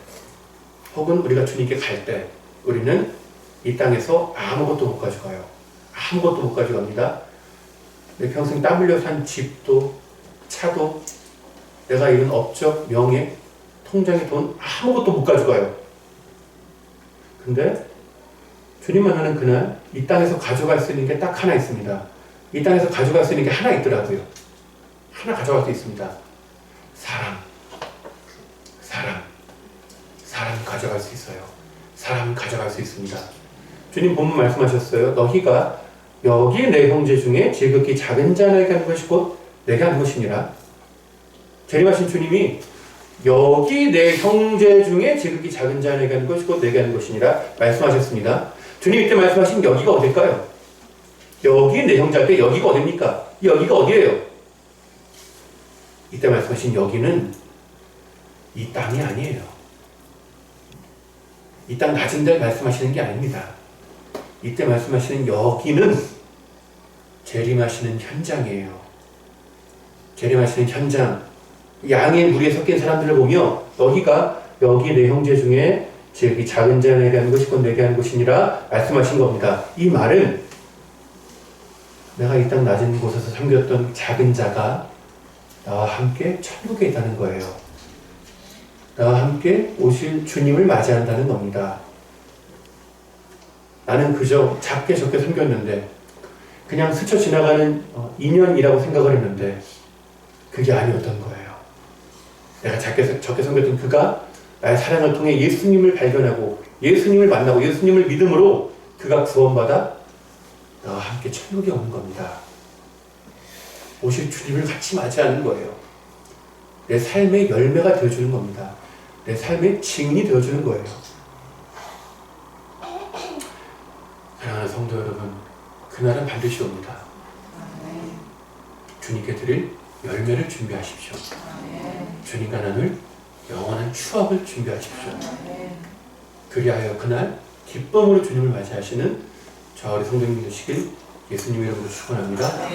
혹은 우리가 주님께 갈 때, 우리는 이 땅에서 아무것도 못 가져가요. 아무것도 못 가져갑니다. 내 평생 땀 흘려 산 집도, 차도, 내가 잃은 업적, 명예, 통장에 돈 아무것도 못 가져가요. 근데 주님 만나는 그날 이 땅에서 가져갈 수 있는 게 딱 하나 있습니다. 이 땅에서 가져갈 수 있는 게 하나 있더라고요. 하나 가져갈 수 있습니다. 사람 가져갈 수 있어요. 사람 가져갈 수 있습니다. 주님 본문 말씀하셨어요. 너희가 여기 내 형제 중에 지극히 작은 자에게 하는 것이 곧 내게 하는 것이니라. 재림하신 주님이 여기 내 형제 중에 지극히 작은 자에게 하는 것이 곧 내게 하는 것이니라 말씀하셨습니다. 주님 이때 말씀하신 여기가 어딜까요? 여기 내 형제 할 때 여기가 어딥니까? 여기가 어디예요? 이때 말씀하신 여기는 이 땅이 아니에요. 이 땅 낮은 데를 말씀하시는 게 아닙니다. 이때 말씀하시는 여기는 재림하시는 현장이에요. 재림하시는 현장. 양의 무리에 섞인 사람들을 보며 너희가 여기 내 형제 중에 즉 이 작은 자에게 하는 것이 곧 내게 하는 것이니라 말씀하신 겁니다. 이 말은 내가 이 땅 낮은 곳에서 섬겼던 작은 자가 나와 함께 천국에 있다는 거예요. 나와 함께 오실 주님을 맞이한다는 겁니다. 나는 그저 작게 적게 섬겼는데 그냥 스쳐 지나가는 인연이라고 생각을 했는데 그게 아니었던 거예요. 내가 적게 섬겼던 그가 나의 사랑을 통해 예수님을 발견하고 예수님을 만나고 예수님을 믿음으로 그가 구원받아 나와 함께 천국에 오는 겁니다. 오실 주님을 같이 맞이하는 거예요. 내 삶의 열매가 되어주는 겁니다. 내 삶의 증인이 되어주는 거예요. 사랑하는 성도 여러분, 그날은 반드시 옵니다. 주님께 드릴 열매를 준비하십시오. 주님과 나눌 영원한 추억을 준비하십시오. 그리하여 그날 기쁨으로 주님을 맞이하시는 저 우리 성도님 되시길 예수님의 이름으로 축원합니다.